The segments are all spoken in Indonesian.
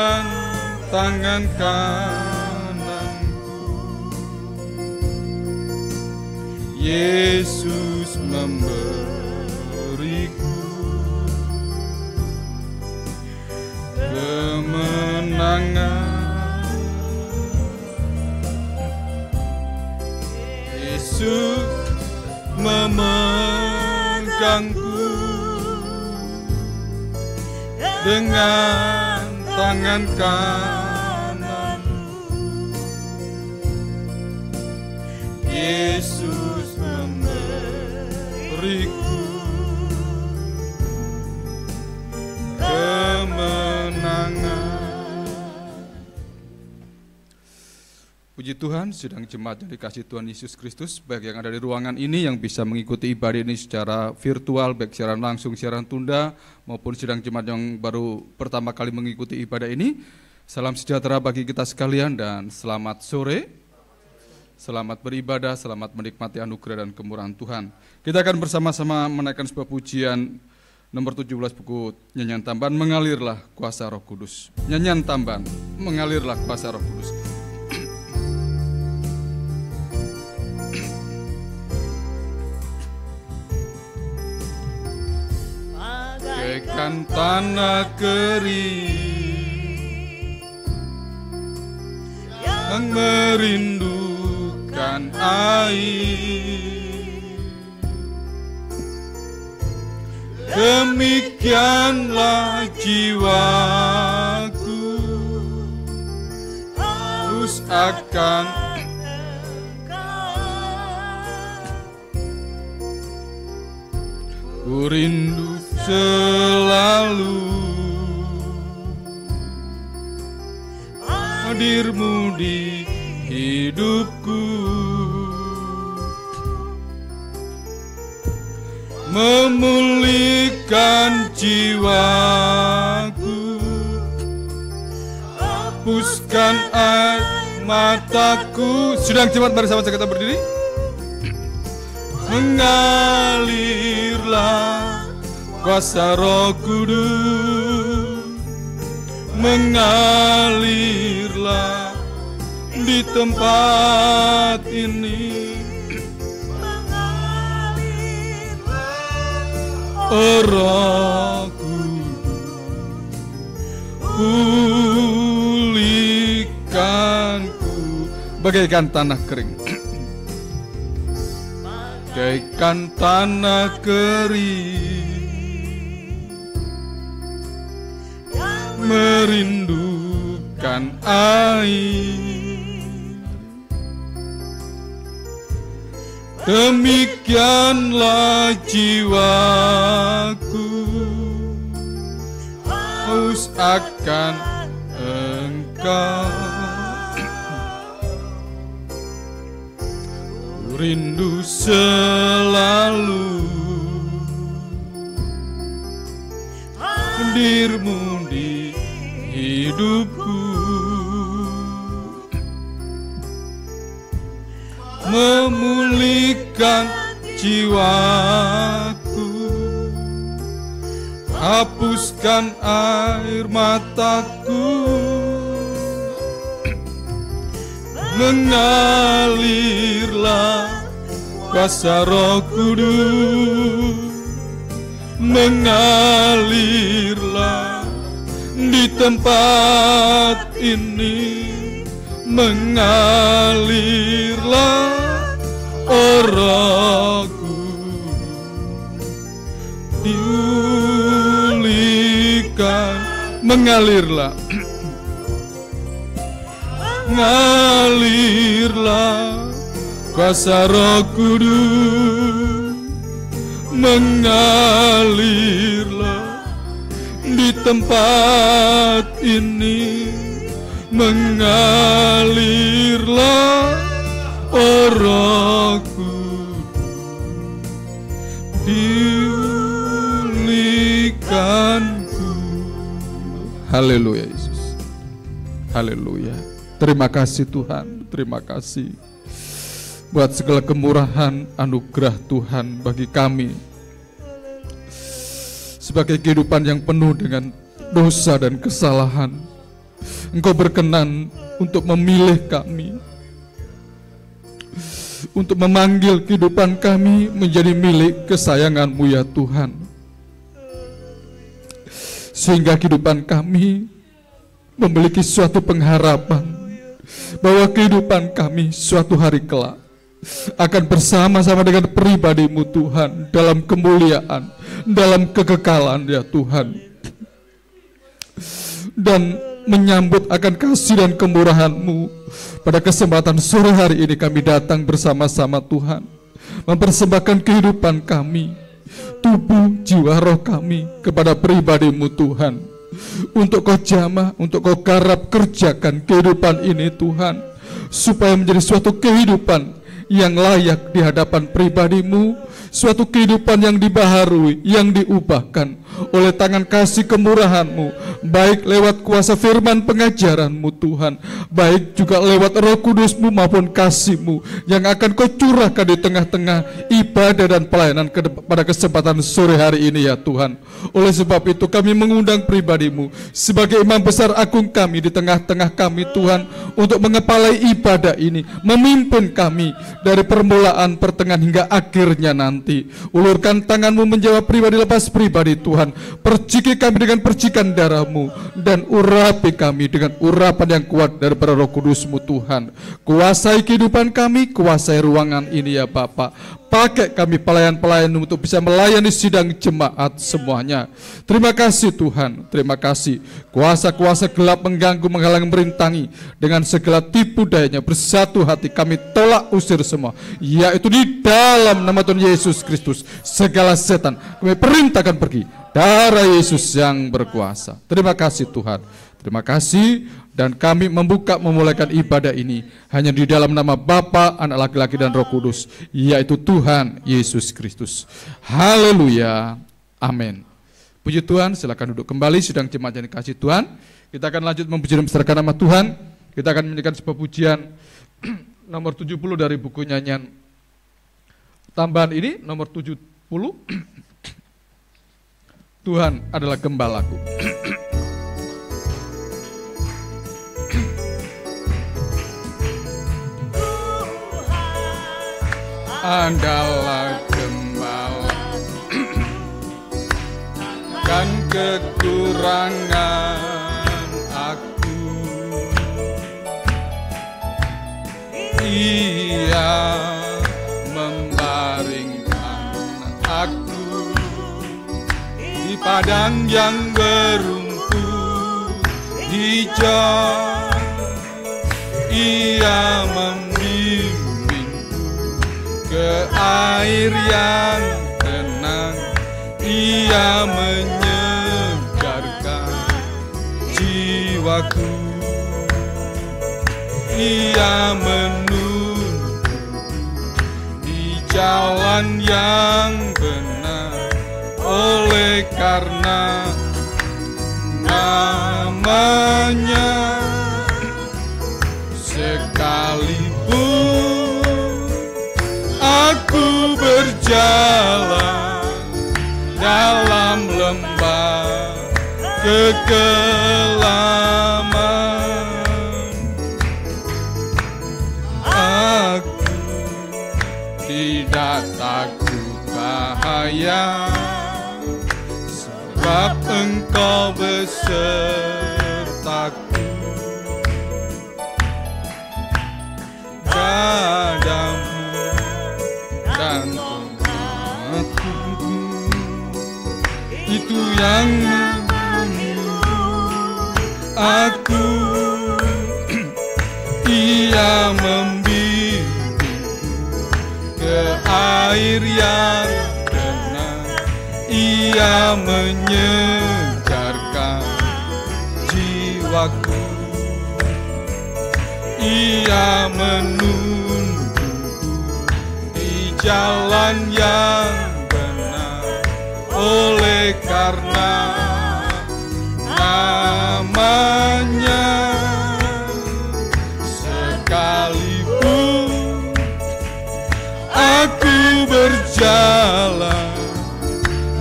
dengan tangan kananku. Yesus memberiku kemenangan. Yesus memegangku dengan tangan kanan. Yesus memberiku kemenangan. Puji Tuhan, sidang jemaat yang dikasihi Tuhan Yesus Kristus, baik yang ada di ruangan ini yang bisa mengikuti ibadah ini secara virtual, baik siaran langsung, siaran tunda, maupun sidang jemaat yang baru pertama kali mengikuti ibadah ini. Salam sejahtera bagi kita sekalian dan selamat sore. Selamat beribadah, selamat menikmati anugerah dan kemurahan Tuhan. Kita akan bersama-sama menaikkan sebuah pujian nomor 17 buku Nyanyian Tambahan, Mengalirlah Kuasa Roh Kudus. Nyanyian Tambahan, Mengalirlah Kuasa Roh Kudus. Bagaikan tanah kering yang merindukan air, demikianlah jiwaku haus akan ku rindu selalu hadir-Mu di hidupku, memulihkan jiwaku, hapuskan air mataku. Sidang jemaat, mari sama-sama kita berdiri. Mengalirlah kuasa Roh Kudus, mengalirlah di tempat ini. Oh Roh Kudus, pulihkanku bagaikan tanah kering. Bagaikan tanah kering merindukan air, demikianlah jiwaku haus akan Engkau, rindu selalu hadir-Mu di hidupku, memulihkan jiwaku, hapuskan air mataku, mengalirlah kuasa Roh Kudus, mengalirlah di tempat ini, mengalirlah oh Roh Kudus, diulihkan, mengalirlah, mengalirlah kuasa Roh Kudus, mengalirlah di tempat ini, mengalirlah oh Roh Kudus, diulihkanku. Haleluya Yesus, haleluya. Terima kasih Tuhan, terima kasih buat segala kemurahan anugerah Tuhan bagi kami sebagai kehidupan yang penuh dengan dosa dan kesalahan. Engkau berkenan untuk memilih kami, untuk memanggil kehidupan kami menjadi milik kesayangan-Mu ya Tuhan. Sehingga kehidupan kami memiliki suatu pengharapan bahwa kehidupan kami suatu hari kelak akan bersama-sama dengan pribadi-Mu Tuhan, dalam kemuliaan, dalam kekekalan ya Tuhan. Dan menyambut akan kasih dan kemurahan-Mu, pada kesempatan sore hari ini kami datang bersama-sama Tuhan, mempersembahkan kehidupan kami, tubuh, jiwa, roh kami kepada pribadi-Mu Tuhan, untuk Kau jamah, untuk Kau garap kerjakan kehidupan ini Tuhan, supaya menjadi suatu kehidupan yang layak di hadapan pribadi-Mu, suatu kehidupan yang dibaharui, yang diubahkan oleh tangan kasih kemurahan-Mu, baik lewat kuasa firman pengajaran-Mu Tuhan, baik juga lewat Roh Kudus-Mu maupun kasih-Mu yang akan Kau curahkan di tengah-tengah ibadah dan pelayanan pada kesempatan sore hari ini ya Tuhan. Oleh sebab itu kami mengundang pribadi-Mu sebagai imam besar agung kami di tengah-tengah kami Tuhan, untuk mengepalai ibadah ini, memimpin kami dari permulaan, pertengahan hingga akhirnya nanti. Ulurkan tangan-Mu menjawab pribadi lepas pribadi Tuhan. Perciki kami dengan percikan darah-Mu, dan urapi kami dengan urapan yang kuat daripada Roh Kudus-Mu Tuhan. Kuasai kehidupan kami, kuasai ruangan ini ya Bapa. Pakai kami pelayan-pelayan untuk bisa melayani sidang jemaat semuanya. Terima kasih Tuhan, terima kasih. Kuasa-kuasa gelap mengganggu, menghalang, merintangi, dengan segala tipu dayanya bersatu hati kami tolak usir semua, yaitu di dalam nama Tuhan Yesus Kristus. Segala setan kami perintahkan pergi, darah Yesus yang berkuasa. Terima kasih Tuhan, terima kasih. Dan kami memulaikan ibadah ini hanya di dalam nama Bapa, Anak laki-laki dan Roh Kudus, yaitu Tuhan Yesus Kristus. Haleluya, amin. Puji Tuhan, silakan duduk kembali sidang jemaat yang dikasihi Tuhan. Kita akan lanjut memuji dan membesarkan nama Tuhan. Kita akan menyanyikan sebuah pujian nomor 70 dari buku nyanyian tambahan ini, nomor 70. Tuhan adalah gembalaku. Adalah gembala kan kekurangan aku. Ia membaringkan aku di padang yang berumput hijau. Ia ke air yang tenang, Ia menyegarkan jiwaku. Ia menuntun di jalan yang benar, oleh karena namanya. Sekalipun aku berjalan dalam lembah kekelaman, aku tidak takut bahaya, sebab Engkau besertaku. Padamu dan umatku, itu yang menuntun aku. Ia membimbingku ke air yang tenang, Ia menyegarkan jiwaku. Ia menuntunku di jalan yang benar, oleh karena namanya. Sekalipun aku berjalan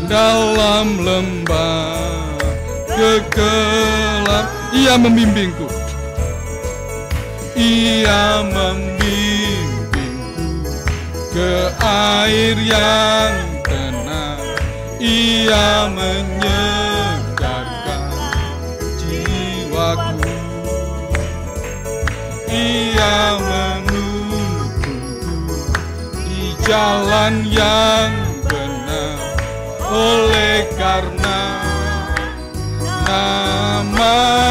dalam lembah kegelapan, Ia Ia membimbingku. Ia membimbingku ke air yang tenang. Ia menyegarkan jiwaku. Ia menuntunku di jalan yang benar, oleh karena namanya.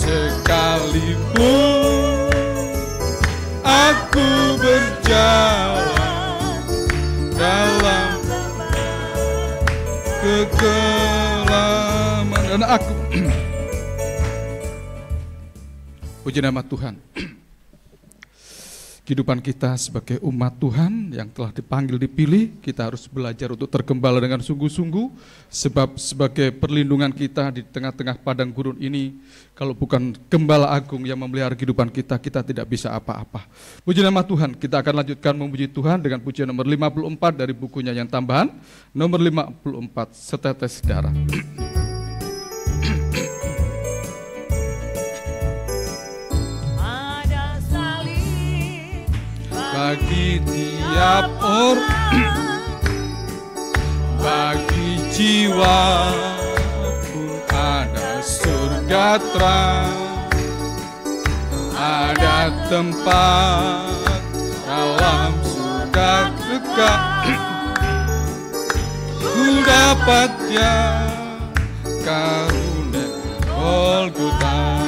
Sekalipun aku berjalan dalam kekelaman, dan aku puji nama Tuhan. Kehidupan kita sebagai umat Tuhan yang telah dipanggil, dipilih, kita harus belajar untuk tergembala dengan sungguh-sungguh, sebab sebagai perlindungan kita di tengah-tengah padang gurun ini, kalau bukan Gembala Agung yang memelihara kehidupan kita, kita tidak bisa apa-apa. Puji nama Tuhan. Kita akan lanjutkan memuji Tuhan dengan pujian nomor 54 dari bukunya yang tambahan, nomor 54, Setetes Darah. Bagi tiap orang, bagi jiwa pun ada surga terang, ada tempat dalam surga kekal. Ku dapat ya karunia Golgota,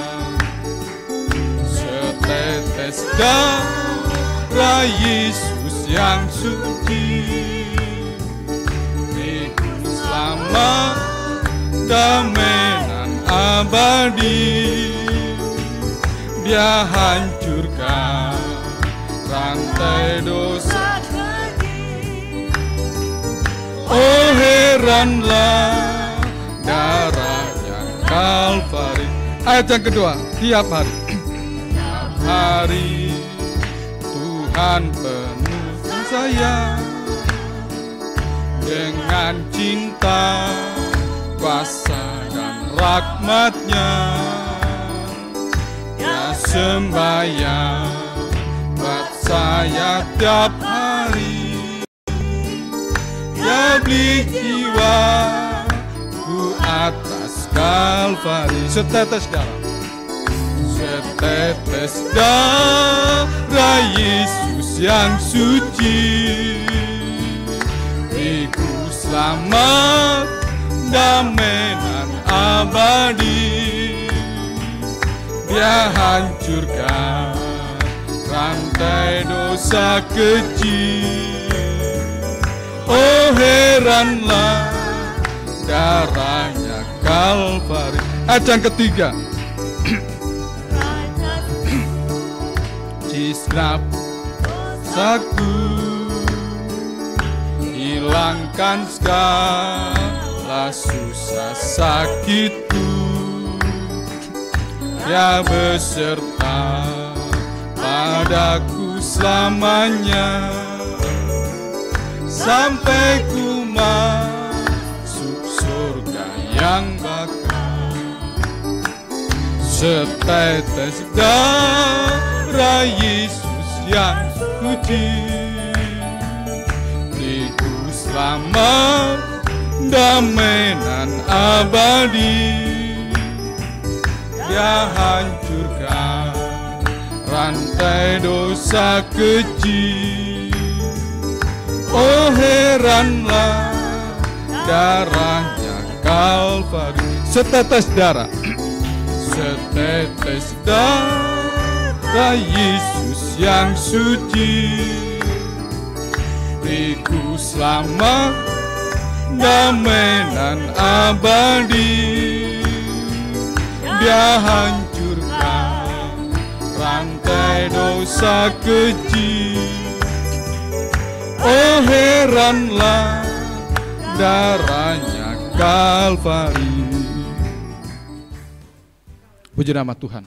setetes darah Yesus yang suci, itu selamat, damai dan abadi. Dia hancurkan rantai dosa. Oh heranlah darahnya Kalvari. Ayat yang kedua, tiap hari, tiap hari Tuhan penuh sayang, dengan cinta, kuasa dan rahmat-Nya. Dia sembahyang buat saya tiap hari. Dia beli jiwaku atas Kalvari. Setetes darah, setetes darah Yesus yang suci, Iku selamat, damai dan abadi. Dia hancurkan rantai dosa kecil. Oh heranlah darahnya Kalvari. Ayat yang ketiga, Cisnap dosaku, hilangkan segala susah sakitku. Dia beserta padaku selamanya, sampai ku masuk surga yang bakal. Setetes darah Yesus yang suci, Iku selamat, damai dan abadi. Dia hancurkan rantai dosa kecil. Oh heranlah darahnya Kalvari. Setetes darah, setetes darah Yesus yang suci, Iku selamat, damai dan abadi. Dia hancurkan rantai dosa kecil. Oh heranlah darahnya Kalvari. Puji nama Tuhan.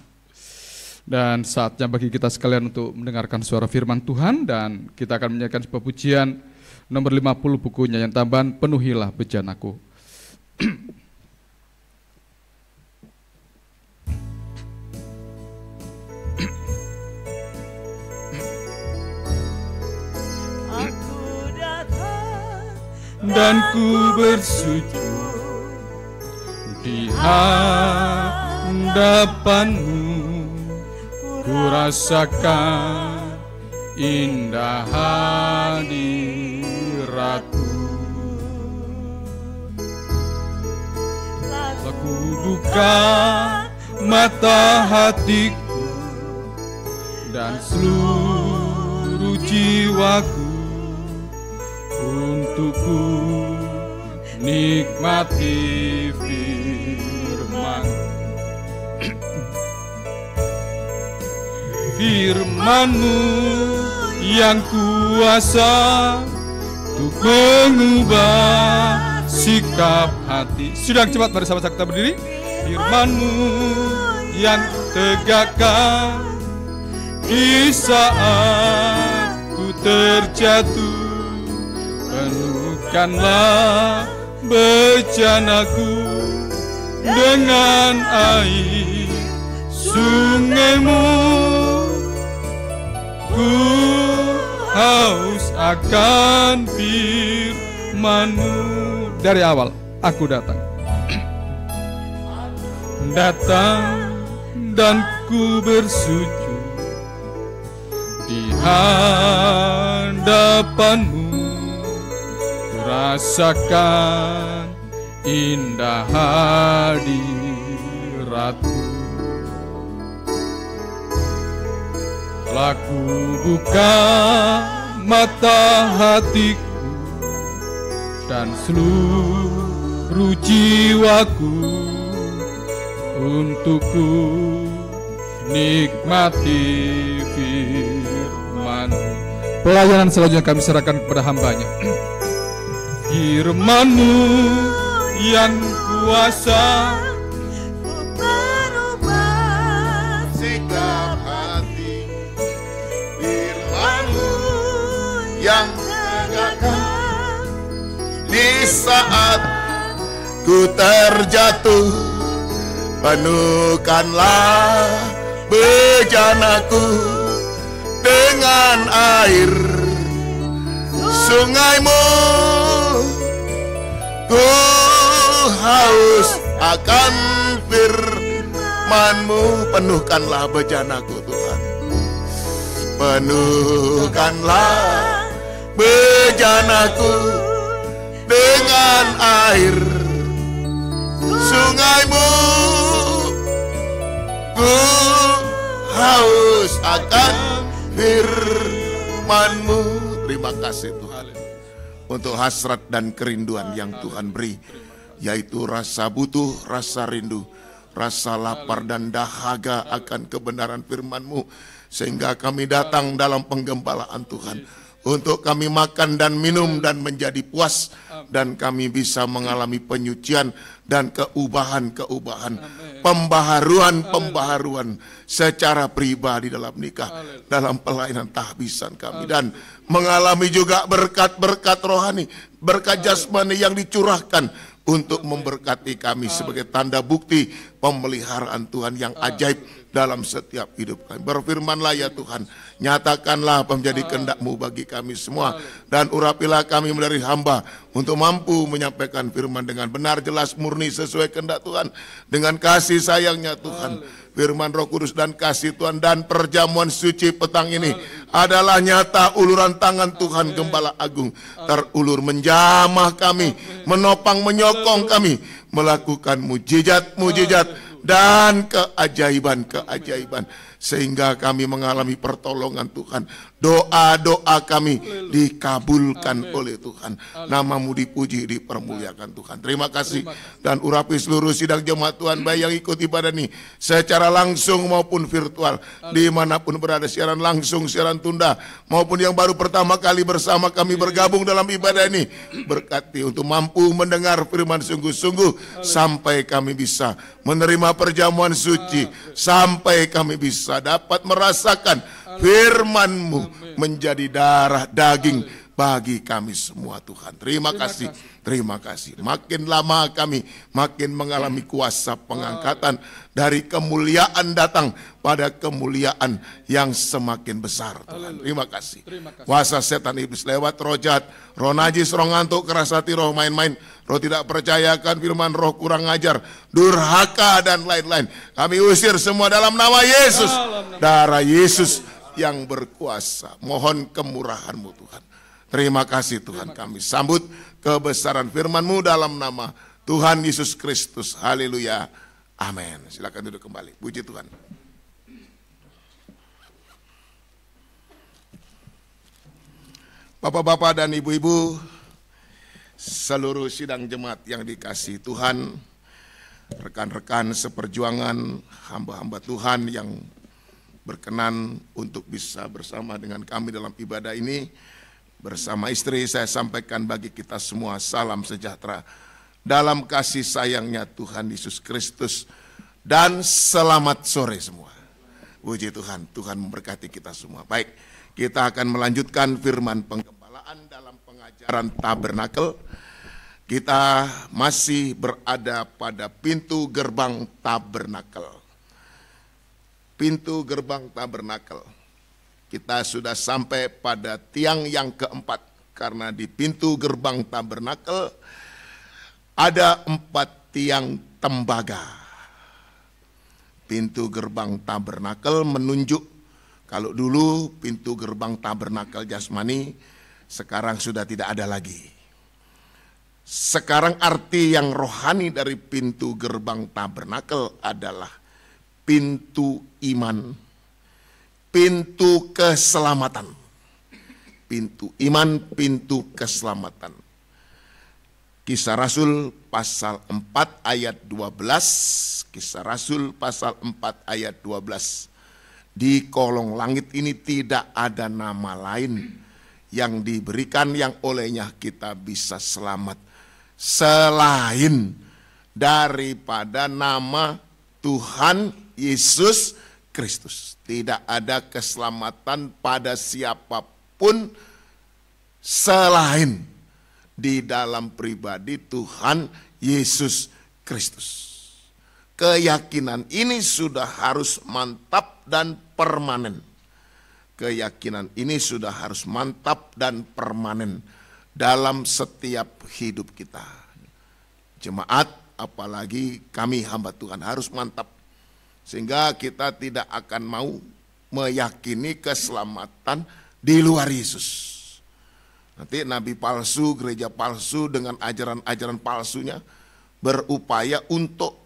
Dan saatnya bagi kita sekalian untuk mendengarkan suara firman Tuhan, dan kita akan menyanyikan sebuah pujian nomor 50 bukunya yang tambahan, Penuhilah Bejanaku. dan ku bersujud di hadapanmu, ku rasakan indah hadiratmu. Aku buka mata hatiku dan seluruh jiwaku untuk ku nikmati firman. Firman-Mu yang kuasa untuk mengubah sikap hati. Sudah cepat, mari sama-sama kita berdiri. Firman-Mu yang tegakkan di saat ku terjatuh, penuhkanlah bejanaku dengan air sungai-Mu. Ku haus akan firman-Mu. Dari awal aku datang dan ku bersujud di hadapan-Mu, ku rasakan indah hadirat-Mu. Telah ku buka mata hatiku dan seluruh jiwaku untuk ku nikmati firman. Pelayanan selanjutnya kami serahkan kepada hamba-Nya. Firman-Mu yang kuasa berubah sikap hati, firman-Mu yang tegakkan di saat ku terjatuh, penuhkanlah bejanaku dengan air sungai-Mu. Ku haus akan firman-Mu. Penuhkanlah bejanaku Tuhan, penuhkanlah bejanaku dengan air sungai-Mu. Ku haus akan firman-Mu. Terima kasih Tuhan untuk hasrat dan kerinduan yang Tuhan beri, yaitu rasa butuh, rasa rindu, rasa lapar dan dahaga akan kebenaran firman-Mu, sehingga kami datang dalam penggembalaan Tuhan untuk kami makan dan minum dan menjadi puas, dan kami bisa mengalami penyucian dan keubahan-keubahan, pembaharuan secara pribadi dalam nikah, dalam pelayanan tahbisan kami, dan mengalami juga berkat-berkat rohani, berkat jasmani yang dicurahkan untuk memberkati kami sebagai tanda bukti pemeliharaan Tuhan yang ajaib dalam setiap hidup kami. Berfirmanlah ya Tuhan, nyatakanlah menjadi kehendak-Mu bagi kami semua, dan urapilah kami menjadi hamba untuk mampu menyampaikan firman dengan benar, jelas, murni, sesuai kehendak Tuhan, dengan kasih sayangnya Tuhan. Firman Roh Kudus dan kasih Tuhan dan perjamuan suci petang ini adalah nyata uluran tangan Tuhan Gembala Agung terulur menjamah kami, menopang menyokong kami, melakukan mujizat-mujizat dan keajaiban-keajaiban, sehingga kami mengalami pertolongan Tuhan. Doa-doa kami dikabulkan oleh Tuhan. Nama-Mu dipuji, dipermuliakan Tuhan. Terima kasih, dan urapi seluruh sidang jemaat Tuhan, baik yang ikut ibadah ini secara langsung maupun virtual, dimanapun berada, siaran langsung, siaran tunda, maupun yang baru pertama kali bersama kami bergabung dalam ibadah ini. Berkati untuk mampu mendengar firman sungguh-sungguh, sampai kami bisa menerima perjamuan suci, sampai kami bisa dapat merasakan firman-Mu menjadi darah daging bagi kami semua Tuhan. Terima kasih. Makin lama kami makin mengalami kuasa pengangkatan dari kemuliaan datang pada kemuliaan yang semakin besar Tuhan. Terima kasih. Kuasa setan iblis lewat, roh jahat, roh najis, roh ngantuk, keras hati, roh main-main, roh tidak percayakan firman, roh kurang ajar, durhaka dan lain-lain. Kami usir semua dalam nama Yesus. Darah Yesus yang berkuasa. Mohon kemurahan-Mu Tuhan. Terima kasih Tuhan, kami sambut kebesaran firman-Mu dalam nama Tuhan Yesus Kristus. Haleluya. Amin. Silakan duduk kembali. Puji Tuhan. Bapak-bapak dan ibu-ibu, seluruh sidang jemaat yang dikasihi Tuhan, rekan-rekan seperjuangan, hamba-hamba Tuhan yang berkenan untuk bisa bersama dengan kami dalam ibadah ini, bersama istri saya sampaikan bagi kita semua salam sejahtera dalam kasih sayangnya Tuhan Yesus Kristus dan selamat sore semua. Puji Tuhan, Tuhan memberkati kita semua. Baik, kita akan melanjutkan firman penggembalaan dalam pengajaran tabernakel. Kita masih berada pada pintu gerbang tabernakel. Pintu gerbang tabernakel. Kita sudah sampai pada tiang yang keempat, karena di pintu gerbang tabernakel ada 4 tiang tembaga. Pintu gerbang tabernakel menunjuk, kalau dulu pintu gerbang tabernakel jasmani, sekarang sudah tidak ada lagi. Sekarang arti yang rohani dari pintu gerbang tabernakel adalah pintu iman, pintu keselamatan. Pintu iman, pintu keselamatan. Kisah Rasul pasal 4 ayat 12. Kisah Rasul pasal 4 ayat 12. Di kolong langit ini tidak ada nama lain yang diberikan yang olehnya kita bisa selamat selain daripada nama Tuhan Yesus Kristus. Tidak ada keselamatan pada siapapun selain di dalam pribadi Tuhan Yesus Kristus. Keyakinan ini sudah harus mantap dan permanen. Keyakinan ini sudah harus mantap dan permanen dalam setiap hidup kita. Jemaat, apalagi kami hamba Tuhan harus mantap. Sehingga kita tidak akan mau meyakini keselamatan di luar Yesus. Nanti nabi palsu, gereja palsu dengan ajaran-ajaran palsunya berupaya untuk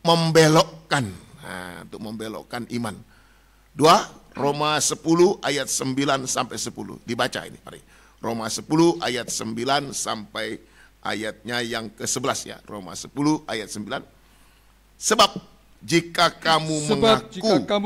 membelokkan, untuk membelokkan iman. 2 Roma 10 ayat 9 sampai 10. Dibaca ini, mari. Roma 10 ayat 9 sampai ayatnya yang ke-11 ya. Roma 10 ayat 9. Sebab jika kamu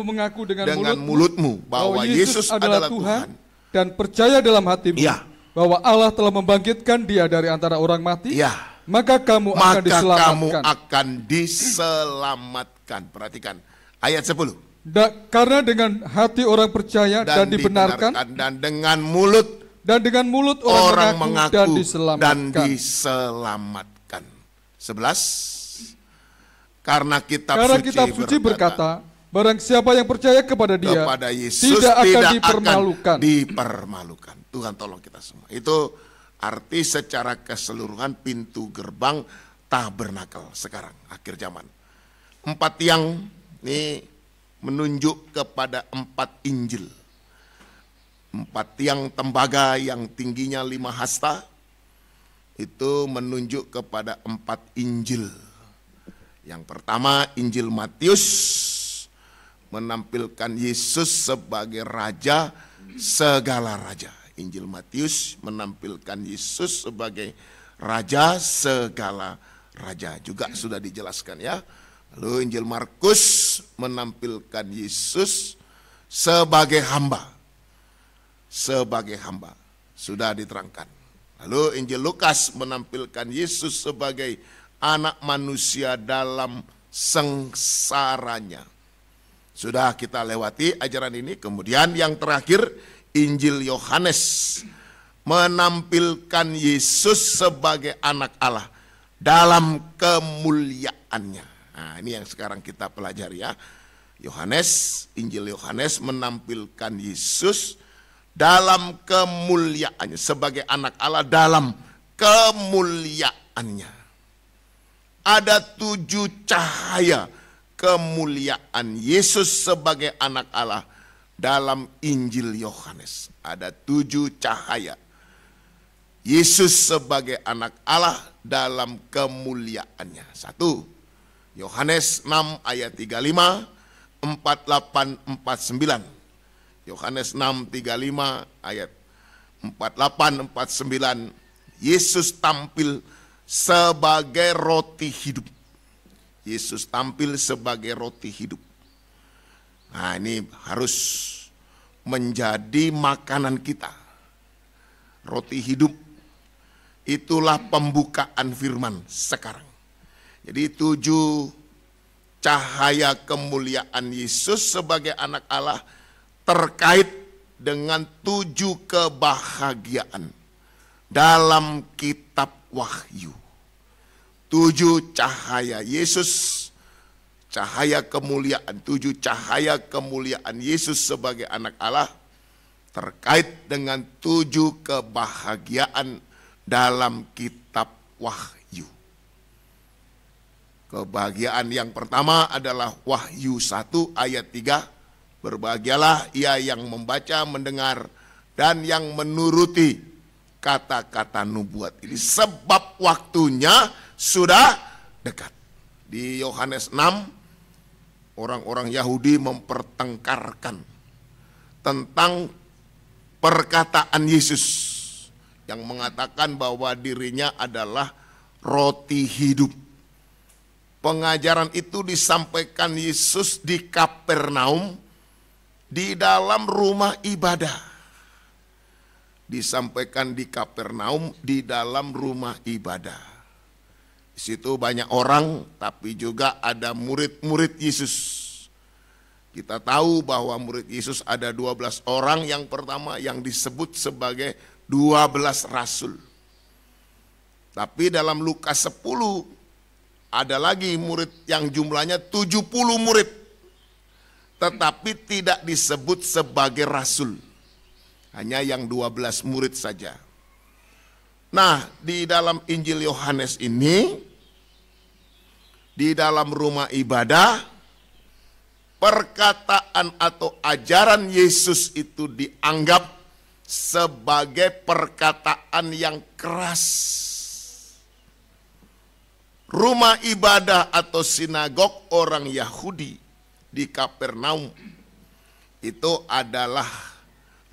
mengaku dengan mulutmu bahwa Yesus adalah Tuhan dan percaya dalam hatimu ya, bahwa Allah telah membangkitkan Dia dari antara orang mati, ya, maka kamu akan diselamatkan. Perhatikan ayat 10. Karena dengan hati orang percaya dan dibenarkan, dan dengan mulut orang mengaku dan diselamatkan. 11. Karena kitab suci berkata, barang siapa yang percaya kepada Dia, kepada Yesus, tidak akan dipermalukan. Tuhan tolong kita semua. Itu arti secara keseluruhan pintu gerbang tabernakel sekarang, akhir zaman. 4 tiang ini menunjuk kepada 4 Injil. 4 tiang tembaga yang tingginya 5 hasta, itu menunjuk kepada 4 Injil. Yang pertama, Injil Matius menampilkan Yesus sebagai Raja segala raja. Injil Matius menampilkan Yesus sebagai Raja segala raja. Juga sudah dijelaskan ya. Lalu Injil Markus menampilkan Yesus sebagai hamba. Sebagai hamba. Sudah diterangkan. Lalu Injil Lukas menampilkan Yesus sebagai anak manusia dalam sengsaranya. Sudah kita lewati ajaran ini. Kemudian yang terakhir Injil Yohanes menampilkan Yesus sebagai anak Allah dalam kemuliaannya. Nah, ini yang sekarang kita pelajari ya. Injil Yohanes menampilkan Yesus dalam kemuliaannya, sebagai anak Allah dalam kemuliaannya. Ada 7 cahaya kemuliaan Yesus sebagai anak Allah dalam Injil Yohanes. Ada 7 cahaya Yesus sebagai anak Allah dalam kemuliaannya. 1, Yohanes 6 ayat 35, 48, 49. Yohanes 6, 35 ayat 48, 49. Yesus tampil sebagai roti hidup. Yesus tampil sebagai roti hidup. Nah, ini harus menjadi makanan kita. Roti hidup, itulah pembukaan firman sekarang. Jadi 7 cahaya kemuliaan Yesus sebagai anak Allah terkait dengan 7 kebahagiaan dalam kitab Wahyu. 7 cahaya Yesus, cahaya kemuliaan, 7 cahaya kemuliaan Yesus sebagai anak Allah terkait dengan 7 kebahagiaan dalam kitab Wahyu. Kebahagiaan yang pertama adalah Wahyu 1 ayat 3. Berbahagialah ia yang membaca, mendengar, dan yang menuruti kata-kata nubuat ini, sebab waktunya sudah dekat. Di Yohanes 6, orang-orang Yahudi mempertengkarkan tentang perkataan Yesus yang mengatakan bahwa dirinya adalah roti hidup. Pengajaran itu disampaikan Yesus di Kapernaum, di dalam rumah ibadah. Disampaikan di Kapernaum, di dalam rumah ibadah. Di situ banyak orang, tapi juga ada murid-murid Yesus. Kita tahu bahwa murid Yesus ada 12 orang. Yang pertama yang disebut sebagai 12 rasul. Tapi dalam Lukas 10 ada lagi murid yang jumlahnya 70 murid. Tetapi tidak disebut sebagai rasul. Hanya yang 12 murid saja. Nah, di dalam Injil Yohanes ini, di dalam rumah ibadah, perkataan atau ajaran Yesus itu dianggap sebagai perkataan yang keras. Rumah ibadah atau sinagog orang Yahudi di Kapernaum itu adalah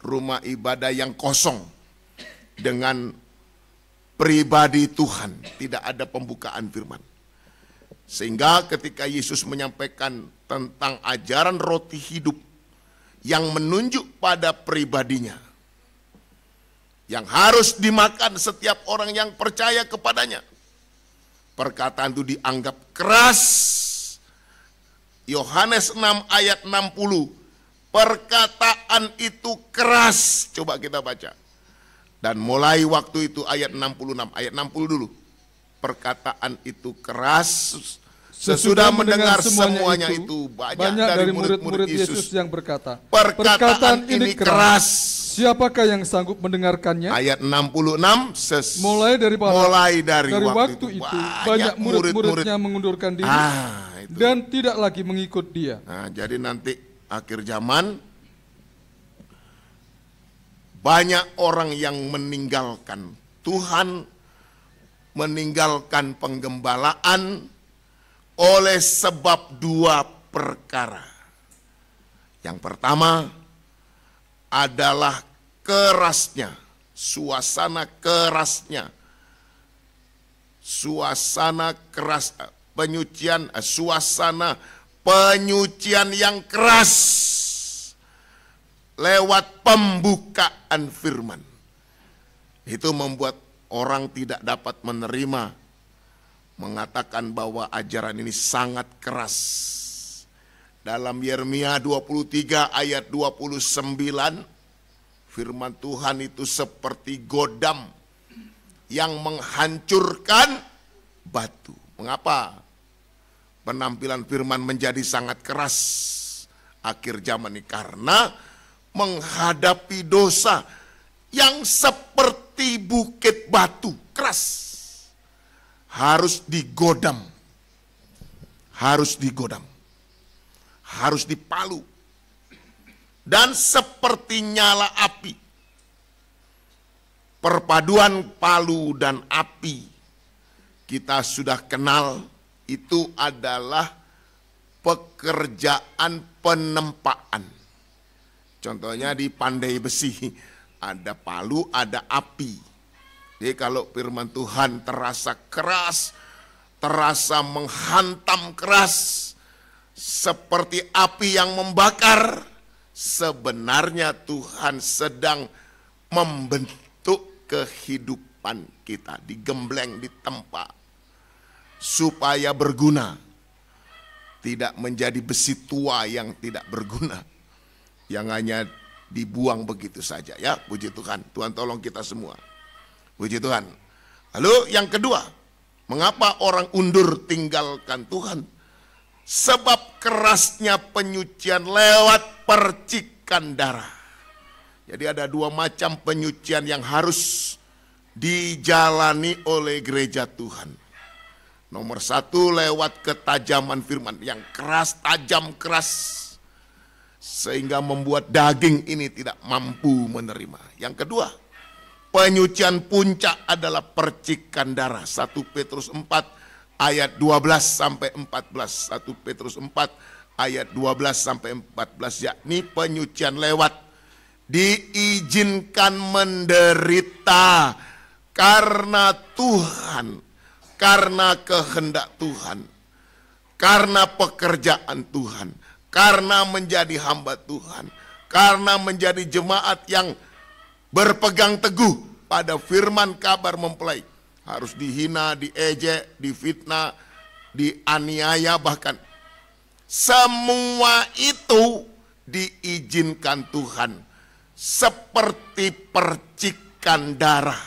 rumah ibadah yang kosong dengan pribadi Tuhan, tidak ada pembukaan firman. Sehingga ketika Yesus menyampaikan tentang ajaran roti hidup yang menunjuk pada pribadinya, yang harus dimakan setiap orang yang percaya kepadanya, perkataan itu dianggap keras. Yohanes 6 ayat 60, perkataan itu keras. Coba kita baca. Dan mulai waktu itu ayat 66, ayat 60 dulu. Perkataan itu keras. Sesudah mendengar semuanya itu banyak dari murid-murid Yesus yang berkata, perkataan ini keras. Siapakah yang sanggup mendengarkannya? Ayat 66, mulai dari waktu itu banyak murid-muridnya mengundurkan diri dan tidak lagi mengikut dia. Nah, jadi nanti akhir zaman banyak orang yang meninggalkan Tuhan, meninggalkan penggembalaan oleh sebab 2 perkara. Yang pertama adalah kerasnya, suasana kerasnya, suasana keras, penyucian, suasana penyucian yang keras lewat pembukaan firman. Itu membuat orang tidak dapat menerima, mengatakan bahwa ajaran ini sangat keras. Dalam Yeremia 23 ayat 29, Firman Tuhan itu seperti godam yang menghancurkan batu. Mengapa penampilan firman menjadi sangat keras akhir zaman ini? Karena menghadapi dosa yang seperti bukit batu keras, harus digodam, harus dipalu, dan seperti nyala api. Perpaduan palu dan api kita sudah kenal, itu adalah pekerjaan penempaan. Contohnya di pandai besi, ada palu, ada api. Jadi kalau firman Tuhan terasa keras, terasa menghantam keras, seperti api yang membakar, sebenarnya Tuhan sedang membentuk kehidupan kita, digembleng, ditempa, supaya berguna. Tidak menjadi besi tua yang tidak berguna, yang hanya dibuang begitu saja, ya. Puji Tuhan. Tuhan tolong kita semua. Puji Tuhan. Lalu yang kedua, mengapa orang undur tinggalkan Tuhan? Sebab kerasnya penyucian lewat percikan darah. Jadi ada dua macam penyucian yang harus dijalani oleh gereja Tuhan. Nomor satu, lewat ketajaman firman yang keras, tajam, keras, sehingga membuat daging ini tidak mampu menerima. Yang kedua, penyucian puncak adalah percikan darah. 1 Petrus 4 ayat 12 sampai 14. 1 Petrus 4 ayat 12 sampai 14, yakni penyucian lewat diizinkan menderita karena Tuhan, karena kehendak Tuhan, karena pekerjaan Tuhan, karena menjadi hamba Tuhan, karena menjadi jemaat yang berpegang teguh pada firman kabar mempelai. Harus dihina, diejek, difitnah, dianiaya bahkan. Semua itu diizinkan Tuhan seperti percikan darah.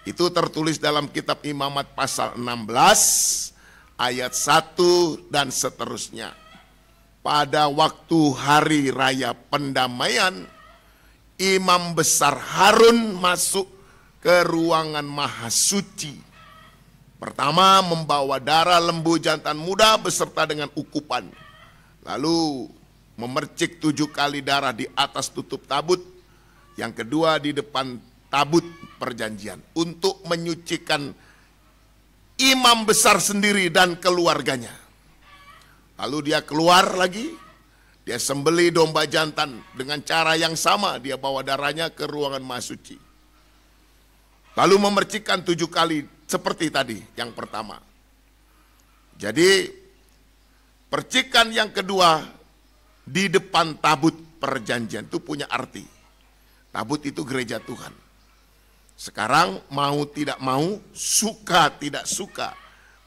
Itu tertulis dalam kitab Imamat pasal 16 ayat 1 dan seterusnya. Pada waktu hari raya pendamaian, imam besar Harun masuk ke ruangan maha suci. Pertama, membawa darah lembu jantan muda beserta dengan ukupan. Lalu memercik 7 kali darah di atas tutup tabut. Yang kedua di depan tabut perjanjian, untuk menyucikan imam besar sendiri dan keluarganya. Lalu dia keluar lagi, dia sembelih domba jantan dengan cara yang sama, dia bawa darahnya ke ruangan maha suci. Lalu memercikkan 7 kali seperti tadi yang pertama. Jadi percikan yang kedua di depan tabut perjanjian itu punya arti. Tabut itu gereja Tuhan. Sekarang mau tidak mau, suka tidak suka,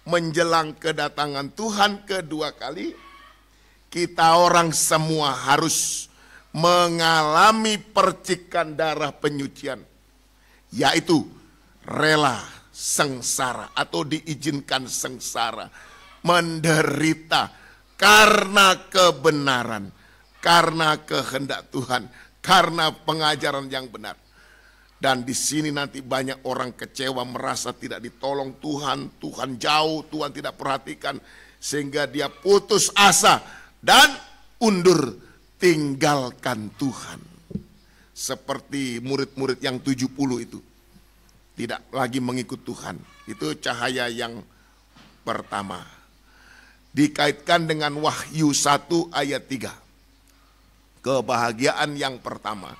menjelang kedatangan Tuhan kedua kali, kita orang semua harus mengalami percikan darah penyucian, yaitu rela sengsara atau diizinkan sengsara, menderita karena kebenaran, karena kehendak Tuhan, karena pengajaran yang benar. Dan di sini nanti banyak orang kecewa, merasa tidak ditolong Tuhan, Tuhan jauh, Tuhan tidak perhatikan, sehingga dia putus asa dan undur tinggalkan Tuhan. Seperti murid-murid yang 70 itu, tidak lagi mengikut Tuhan. Itu cahaya yang pertama. Dikaitkan dengan Wahyu 1 ayat 3. Kebahagiaan yang pertama,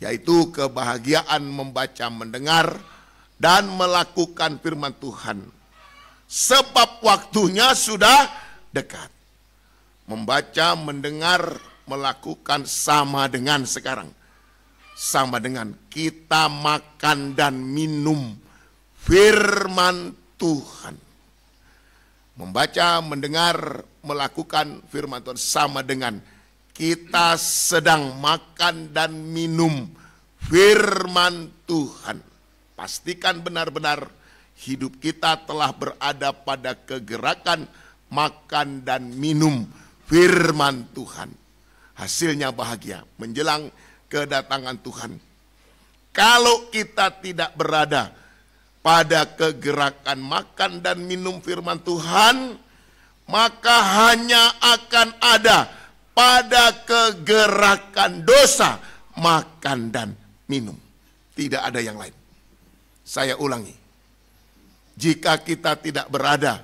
yaitu kebahagiaan membaca, mendengar, dan melakukan firman Tuhan. Sebab waktunya sudah dekat. Membaca, mendengar, melakukan sama dengan sekarang. Sama dengan kita makan dan minum firman Tuhan. Membaca, mendengar, melakukan firman Tuhan sama dengan kita sedang makan dan minum firman Tuhan. Pastikan benar-benar hidup kita telah berada pada kegerakan makan dan minum firman Tuhan. Hasilnya bahagia menjelang kedatangan Tuhan. Kalau kita tidak berada pada kegerakan makan dan minum firman Tuhan, maka hanya akan ada pada kegerakan dosa makan dan minum. Tidak ada yang lain. Saya ulangi. Jika kita tidak berada,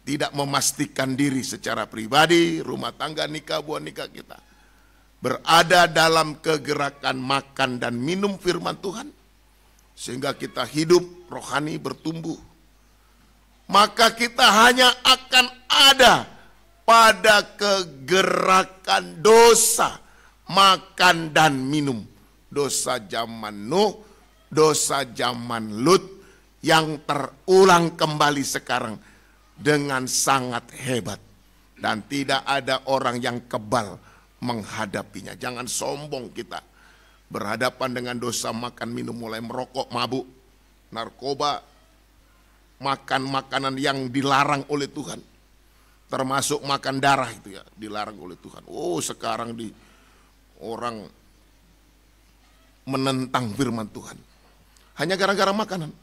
tidak memastikan diri secara pribadi, rumah tangga, nikah, buah nikah kita, berada dalam kegerakan makan dan minum firman Tuhan, sehingga kita hidup rohani bertumbuh, maka kita hanya akan ada pada kegerakan dosa makan dan minum. Dosa zaman Nuh, dosa zaman Lut yang terulang kembali sekarang dengan sangat hebat. Dan tidak ada orang yang kebal menghadapinya. Jangan sombong kita berhadapan dengan dosa makan minum, mulai merokok, mabuk, narkoba, makan makanan yang dilarang oleh Tuhan. Termasuk makan darah itu ya, dilarang oleh Tuhan. Oh, sekarang orang menentang firman Tuhan. Hanya gara-gara makanan.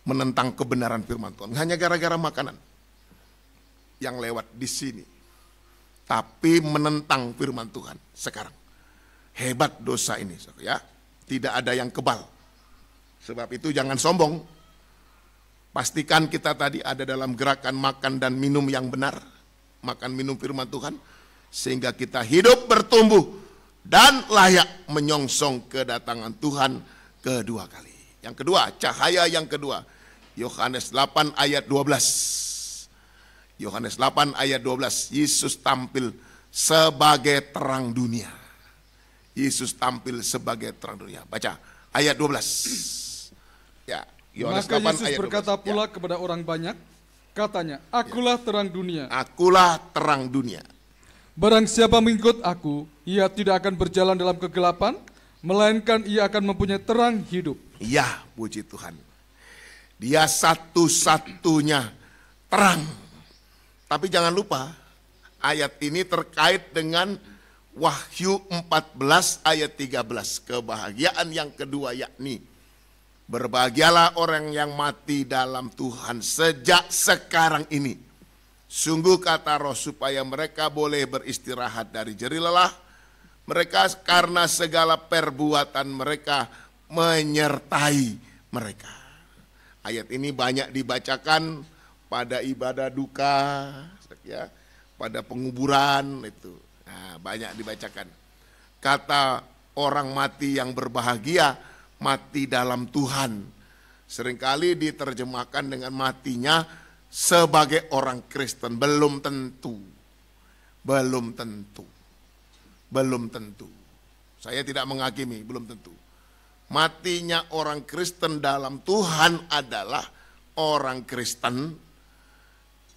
Menentang kebenaran firman Tuhan. Hanya gara-gara makanan yang lewat di sini. Tapi menentang firman Tuhan sekarang. Hebat dosa ini, ya. Tidak ada yang kebal. Sebab itu jangan sombong. Pastikan kita tadi ada dalam gerakan makan dan minum yang benar. Makan minum firman Tuhan. Sehingga kita hidup bertumbuh dan layak menyongsong kedatangan Tuhan kedua kali. Yang kedua, cahaya yang kedua. Yohanes 8 ayat 12. Yohanes 8 ayat 12. Yesus tampil sebagai terang dunia. Yesus tampil sebagai terang dunia. Baca ayat 12. Ya, Yohanes Maka 8 Yesus ayat 12. berkata pula kepada orang banyak, katanya, akulah terang dunia. Akulah terang dunia. Barang siapa mengikut aku, ia tidak akan berjalan dalam kegelapan, melainkan ia akan mempunyai terang hidup. Ya, puji Tuhan. Dia satu-satunya terang. Tapi jangan lupa, ayat ini terkait dengan Wahyu 14 ayat 13. Kebahagiaan yang kedua yakni, berbahagialah orang yang mati dalam Tuhan sejak sekarang ini. Sungguh kata Roh, supaya mereka boleh beristirahat dari jerih lelah mereka, karena segala perbuatan mereka menyertai mereka. Ayat ini banyak dibacakan pada ibadah duka, ya, pada penguburan itu. Nah, banyak dibacakan. Kata orang mati yang berbahagia, mati dalam Tuhan. Seringkali diterjemahkan dengan matinya sebagai orang Kristen. Belum tentu. Belum tentu. Belum tentu. Saya tidak menghakimi, belum tentu. Matinya orang Kristen dalam Tuhan adalah orang Kristen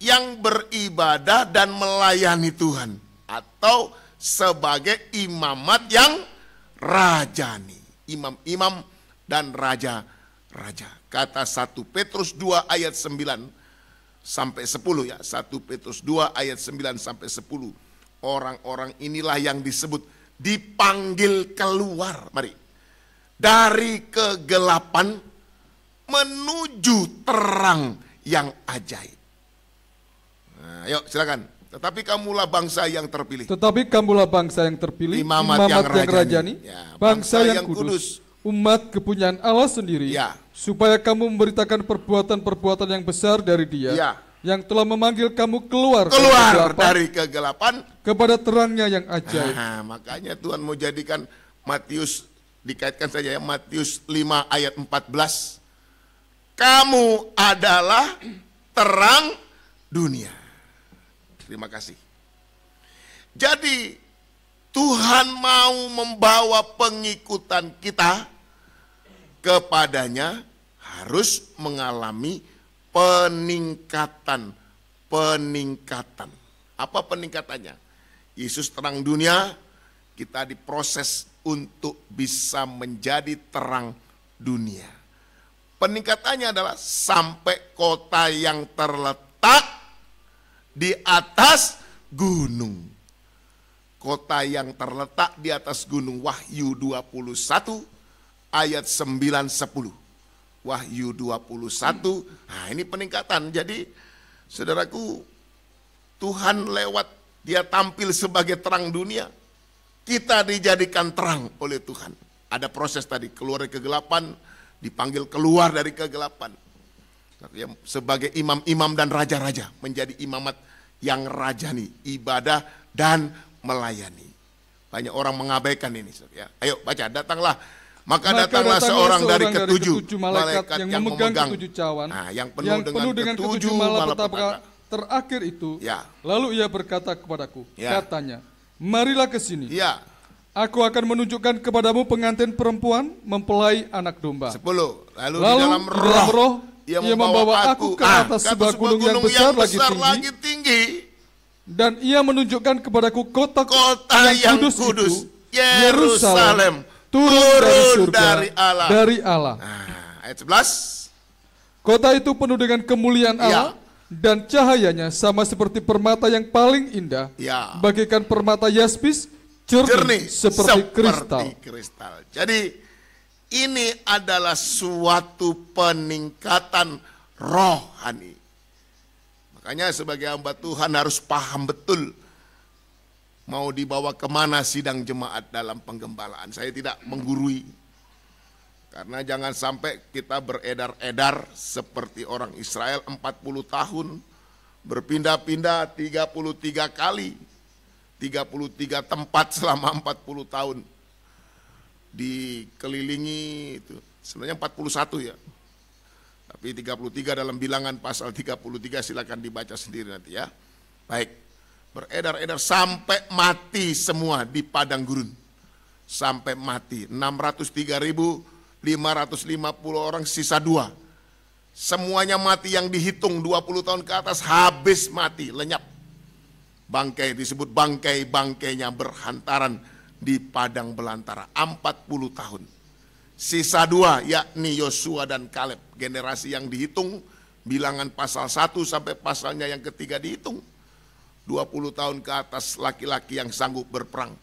yang beribadah dan melayani Tuhan, atau sebagai imamat yang rajani. Imam-imam dan raja-raja. Kata 1 Petrus 2 ayat 9 sampai 10 ya. 1 Petrus 2 ayat 9 sampai 10. Orang-orang inilah yang disebut dipanggil keluar. Mari. Dari kegelapan menuju terang yang ajaib. Nah, yuk silakan. Tetapi kamulah bangsa yang terpilih. Tetapi kamulah bangsa yang terpilih, imamat yang rajani, ya, bangsa yang kudus, umat kepunyaan Allah sendiri, ya, supaya kamu memberitakan perbuatan-perbuatan yang besar dari Dia, ya, yang telah memanggil kamu keluar dari kegelapan kepada terangnya yang ajaib. Nah, makanya Tuhan mau jadikan Matius, dikaitkan saja ya, Matius 5 ayat 14. Kamu adalah terang dunia. Terima kasih. Jadi Tuhan mau membawa pengikutan kita kepadanya harus mengalami peningkatan. Apa peningkatannya? Yesus terang dunia, kita diproses untuk bisa menjadi terang dunia. Peningkatannya adalah sampai kota yang terletak di atas gunung. Kota yang terletak di atas gunung, Wahyu 21 ayat 9-10. Wahyu 21, nah ini peningkatan. Jadi saudaraku, Tuhan lewat dia tampil sebagai terang dunia, kita dijadikan terang oleh Tuhan. Ada proses tadi, keluar dari kegelapan, dipanggil keluar dari kegelapan. Sebagai imam-imam dan raja-raja, menjadi imamat yang rajani, ibadah dan melayani. Banyak orang mengabaikan ini. Ya. Ayo baca, maka datanglah seorang dari ketujuh malaikat yang memegang ketujuh cawan, yang penuh dengan ketujuh malapetaka terakhir itu. Ya. Lalu ia berkata kepadaku, ya, katanya, marilah ke sini. Ya. Aku akan menunjukkan kepadamu pengantin perempuan mempelai anak domba. 10. Lalu di dalam roh ia membawa aku ke atas sebuah gunung yang besar lagi tinggi. Dan ia menunjukkan kepadaku kota yang kudus itu, Yerusalem, turun dari surga, dari Allah. Ayat 11. Kota itu penuh dengan kemuliaan Allah, dan cahayanya sama seperti permata yang paling indah, bagaikan permata yaspis, jernih seperti kristal. Jadi ini adalah suatu peningkatan rohani. Makanya sebagai hamba Tuhan harus paham betul mau dibawa kemana sidang jemaat dalam penggembalaan. Saya tidak menggurui, karena jangan sampai kita beredar-edar seperti orang Israel 40 tahun, berpindah-pindah 33 kali, 33 tempat selama 40 tahun. Dikelilingi itu, sebenarnya 41 ya. Tapi 33 dalam bilangan pasal 33, silakan dibaca sendiri nanti ya. Baik, beredar-edar sampai mati semua di padang gurun. Sampai mati, 603.550 orang, sisa 2. Semuanya mati yang dihitung 20 tahun ke atas, habis mati, lenyap. Bangkai disebut bangkai-bangkainya berhantaran di padang belantara 40 tahun. Sisa 2 yakni Yosua dan Kaleb, generasi yang dihitung, bilangan pasal 1 sampai pasalnya yang ketiga dihitung. 20 tahun ke atas laki-laki yang sanggup berperang.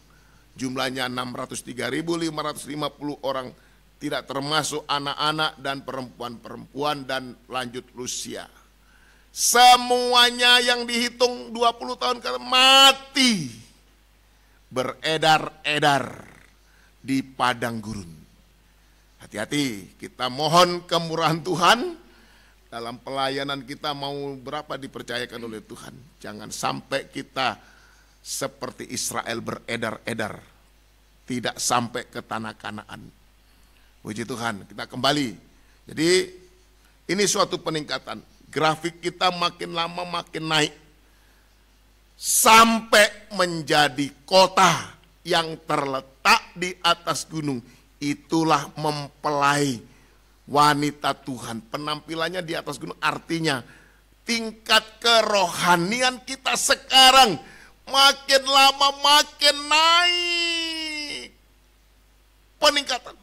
Jumlahnya 603.550 orang, tidak termasuk anak-anak dan perempuan-perempuan dan lanjut usia. Semuanya yang dihitung 20 tahun ke atas mati, beredar-edar di padang gurun. Hati-hati, kita mohon kemurahan Tuhan dalam pelayanan kita, mau berapa dipercayakan oleh Tuhan. Jangan sampai kita seperti Israel beredar-edar, tidak sampai ke tanah Kanaan. Puji Tuhan, kita kembali. Jadi ini suatu peningkatan. Grafik kita makin lama makin naik. Sampai menjadi kota yang terletak di atas gunung. Itulah mempelai wanita Tuhan. Penampilannya di atas gunung, artinya tingkat kerohanian kita sekarang makin lama makin naik. Peningkatan.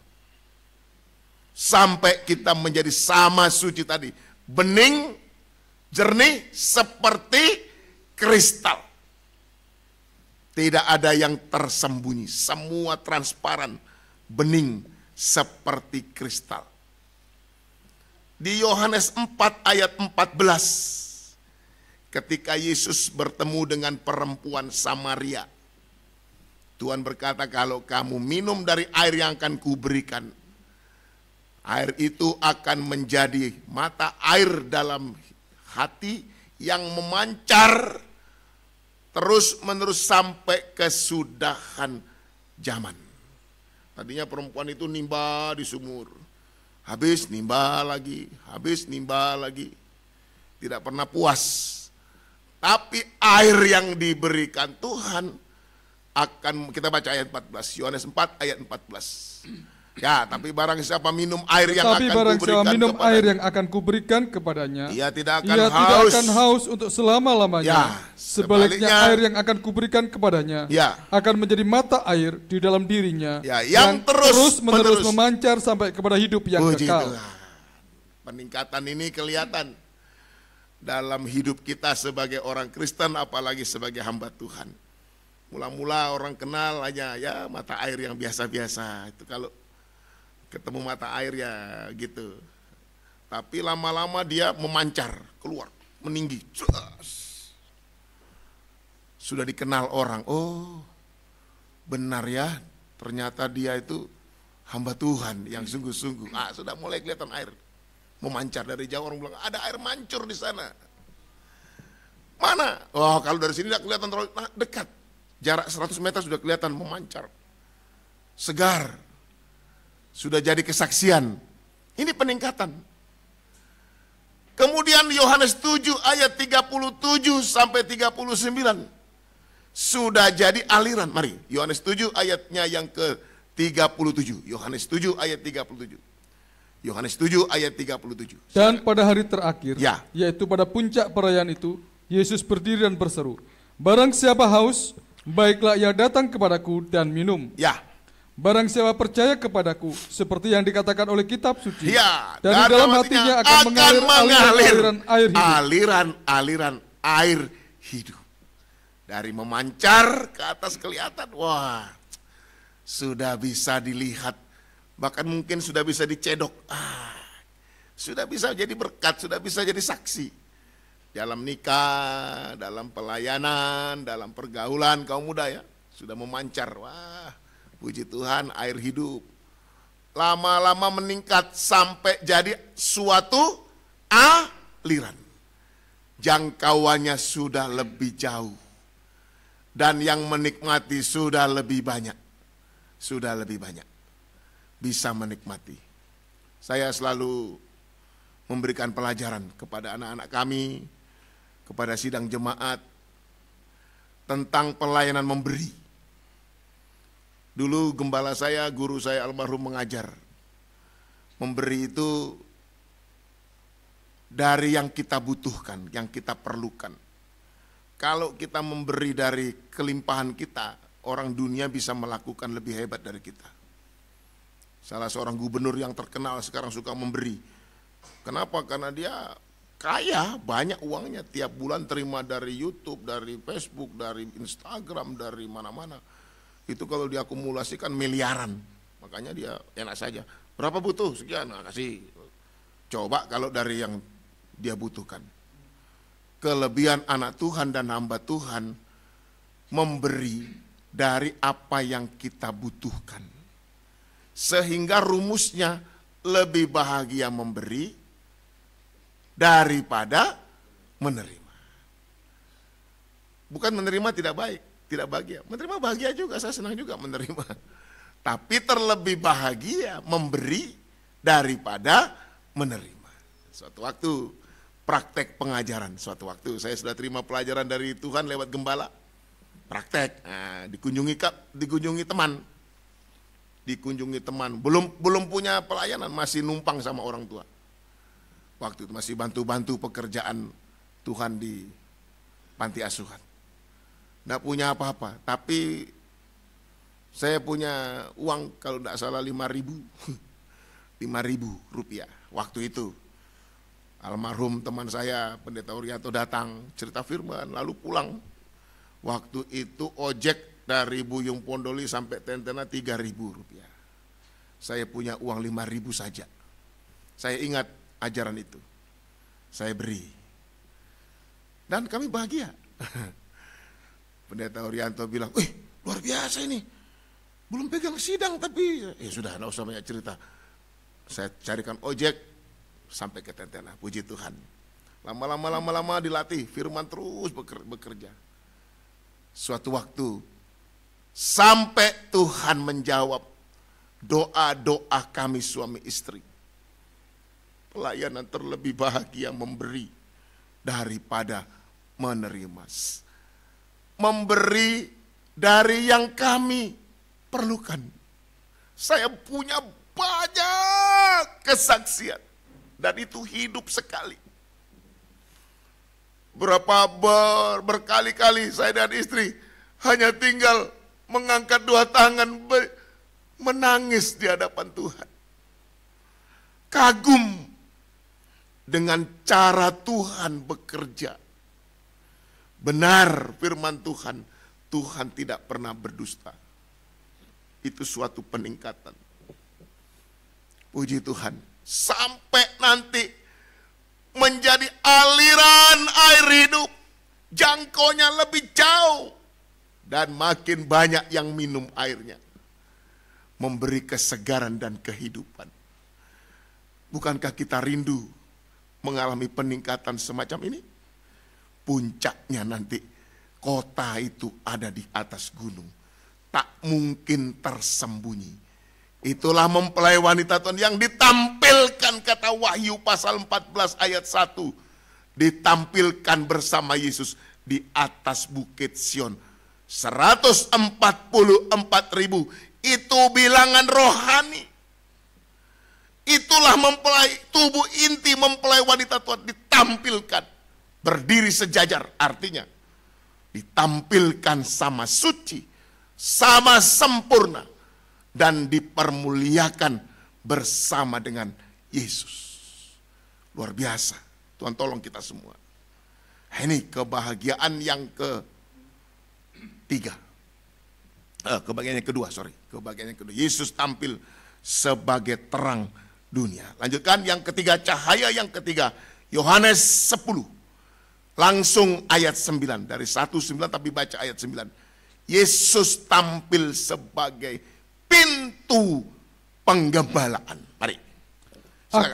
Sampai kita menjadi sama suci tadi. Bening, jernih seperti kristal. Tidak ada yang tersembunyi, semua transparan, bening seperti kristal. Di Yohanes 4 ayat 14, ketika Yesus bertemu dengan perempuan Samaria, Tuhan berkata, kalau kamu minum dari air yang akan kuberikan, air itu akan menjadi mata air dalam hati yang memancar terus menerus sampai kesudahan zaman. Tadinya perempuan itu nimba di sumur, habis nimba lagi, habis nimba lagi, tidak pernah puas. Tapi air yang diberikan Tuhan akan, kita baca ayat 14, Yohanes 4 ayat 14. Ya, tapi barang siapa minum air yang Tapi akan barang siapa kuberikan minum kepadanya, air yang akan kuberikan kepadanya, ia tidak ia tidak akan haus untuk selama-lamanya. Ya, Sebaliknya sebaliknya, air yang akan kuberikan kepadanya ya, akan menjadi mata air di dalam dirinya, ya, yang terus-menerus memancar sampai kepada hidup yang Puji kekal. Tuhan. Peningkatan ini kelihatan dalam hidup kita sebagai orang Kristen, apalagi sebagai hamba Tuhan. Mula-mula orang kenal hanya ya mata air yang biasa-biasa. Itu kalau ketemu mata air ya gitu. Tapi lama-lama dia memancar, keluar, meninggi. Sudah dikenal orang, oh benar ya, ternyata dia itu hamba Tuhan yang sungguh-sungguh. Sudah mulai kelihatan air memancar dari jauh, orang bilang ada air mancur di sana. Mana? Oh, kalau dari sini tidak kelihatan terlalu dekat. Jarak 100 meter sudah kelihatan memancar. Segar. Sudah jadi kesaksian. Ini peningkatan. Kemudian Yohanes 7 ayat 37 sampai 39. Sudah jadi aliran. Mari, Yohanes 7 ayatnya yang ke-37. Yohanes 7 ayat 37. Yohanes 7 ayat 37. Dan pada hari terakhir, ya, yaitu pada puncak perayaan itu, Yesus berdiri dan berseru, barang siapa haus, baiklah ia datang kepadaku dan minum. Ya. Barang siapa percaya kepadaku, seperti yang dikatakan oleh kitab suci, ya, dari dalam hatinya akan mengalir aliran air hidup. Aliran air hidup. Dari memancar ke atas kelihatan, wah, sudah bisa dilihat, bahkan mungkin sudah bisa dicedok. Sudah bisa jadi berkat, sudah bisa jadi saksi. Dalam nikah, dalam pelayanan, dalam pergaulan kaum muda ya, sudah memancar. Wah, puji Tuhan, air hidup. Lama-lama meningkat sampai jadi suatu aliran. Jangkauannya sudah lebih jauh. Dan yang menikmati sudah lebih banyak. Sudah lebih banyak. Bisa menikmati. Saya selalu memberikan pelajaran kepada anak-anak kami, kepada sidang jemaat, tentang pelayanan memberi. Dulu gembala saya, guru saya almarhum mengajar, memberi itu dari yang kita butuhkan, yang kita perlukan. Kalau kita memberi dari kelimpahan kita, orang dunia bisa melakukan lebih hebat dari kita. Salah seorang gubernur yang terkenal sekarang suka memberi. Kenapa? Karena dia kaya, banyak uangnya, tiap bulan terima dari YouTube, dari Facebook, dari Instagram, dari mana-mana. Itu kalau diakumulasikan miliaran, makanya dia enak saja. Berapa butuh? Sekian, kasih. Coba kalau dari yang dia butuhkan. Kelebihan anak Tuhan dan hamba Tuhan memberi dari apa yang kita butuhkan. Sehingga rumusnya lebih bahagia memberi daripada menerima. Bukan menerima tidak baik, tidak bahagia. Menerima bahagia juga, saya senang juga menerima. Tapi terlebih bahagia memberi daripada menerima. Suatu waktu praktek pengajaran, suatu waktu saya sudah terima pelajaran dari Tuhan lewat gembala. Praktek, dikunjungi teman. Dikunjungi teman, belum punya pelayanan, masih numpang sama orang tua. Waktu itu masih bantu-bantu pekerjaan Tuhan di panti asuhan. Nggak punya apa-apa, tapi saya punya uang kalau nggak salah 5.000 rupiah. Waktu itu almarhum teman saya Pendeta Urianto datang cerita firman lalu pulang. Waktu itu ojek dari Buyung Pondoli sampai Tentena 3.000 rupiah. Saya punya uang 5.000 saja. Saya ingat ajaran itu. Saya beri. Dan kami bahagia. Pendeta Urianto bilang, luar biasa ini. Belum pegang sidang tapi, ya sudah, enggak usah banyak cerita. Saya carikan ojek sampai ke Tentena, puji Tuhan. Lama-lama dilatih, firman terus bekerja. Suatu waktu, sampai Tuhan menjawab doa-doa kami suami istri. Pelayanan terlebih bahagia memberi daripada menerima. Memberi dari yang kami perlukan. Saya punya banyak kesaksian. Dan itu hidup sekali. Berkali-kali saya dan istri hanya tinggal mengangkat dua tangan, menangis di hadapan Tuhan. Kagum dengan cara Tuhan bekerja. Benar firman Tuhan, Tuhan tidak pernah berdusta. Itu suatu peningkatan. Puji Tuhan. Sampai nanti menjadi aliran air hidup. Jangkaunya lebih jauh. Dan makin banyak yang minum airnya. Memberi kesegaran dan kehidupan. Bukankah kita rindu mengalami peningkatan semacam ini? Puncaknya nanti kota itu ada di atas gunung. Tak mungkin tersembunyi. Itulah mempelai wanita Tuhan yang ditampilkan, kata Wahyu pasal 14 ayat 1. Ditampilkan bersama Yesus di atas bukit Sion. 144.000 itu bilangan rohani. Itulah mempelai, tubuh inti mempelai wanita Tuhan ditampilkan. Berdiri sejajar, artinya ditampilkan sama suci, sama sempurna. Dan dipermuliakan bersama dengan Yesus. Luar biasa. Tuhan tolong kita semua. Ini kebahagiaan yang ketiga. Kebahagiaan yang kedua, Kebahagiaan yang kedua. Yesus tampil sebagai terang dunia. Lanjutkan yang ketiga, cahaya yang ketiga. Yohanes 10. Langsung ayat 9. Dari 1:9 tapi baca ayat 9. Yesus tampil sebagai pintu penggembalaan. Mari. Silakan.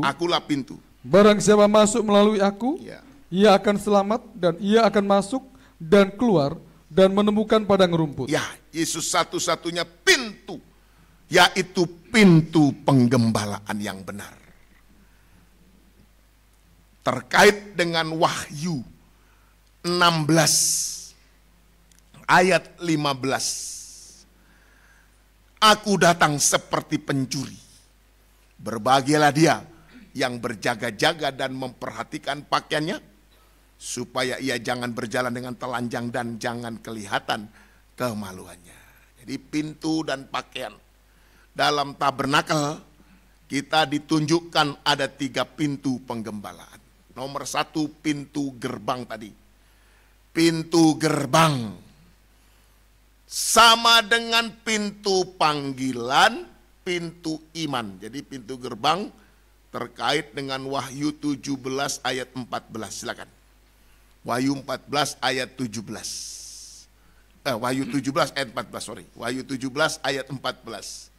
Akulah pintu. Barang siapa masuk melalui aku, ya, ia akan selamat dan ia akan masuk dan keluar dan menemukan padang rumput. Ya, Yesus satu-satunya pintu, yaitu pintu penggembalaan yang benar. Terkait dengan Wahyu 16 ayat 15. Aku datang seperti pencuri. Berbahagialah dia yang berjaga-jaga dan memperhatikan pakaiannya, supaya ia jangan berjalan dengan telanjang dan jangan kelihatan kemaluannya. Jadi pintu dan pakaian. Dalam tabernakel kita ditunjukkan ada 3 pintu penggembalaan. Nomor 1 pintu gerbang tadi. Pintu gerbang sama dengan pintu panggilan, pintu iman. Jadi pintu gerbang terkait dengan Wahyu 17 ayat 14. Silakan. Wahyu 14 ayat 17. Wahyu 17 ayat 14, sorry. Wahyu 17 ayat 14.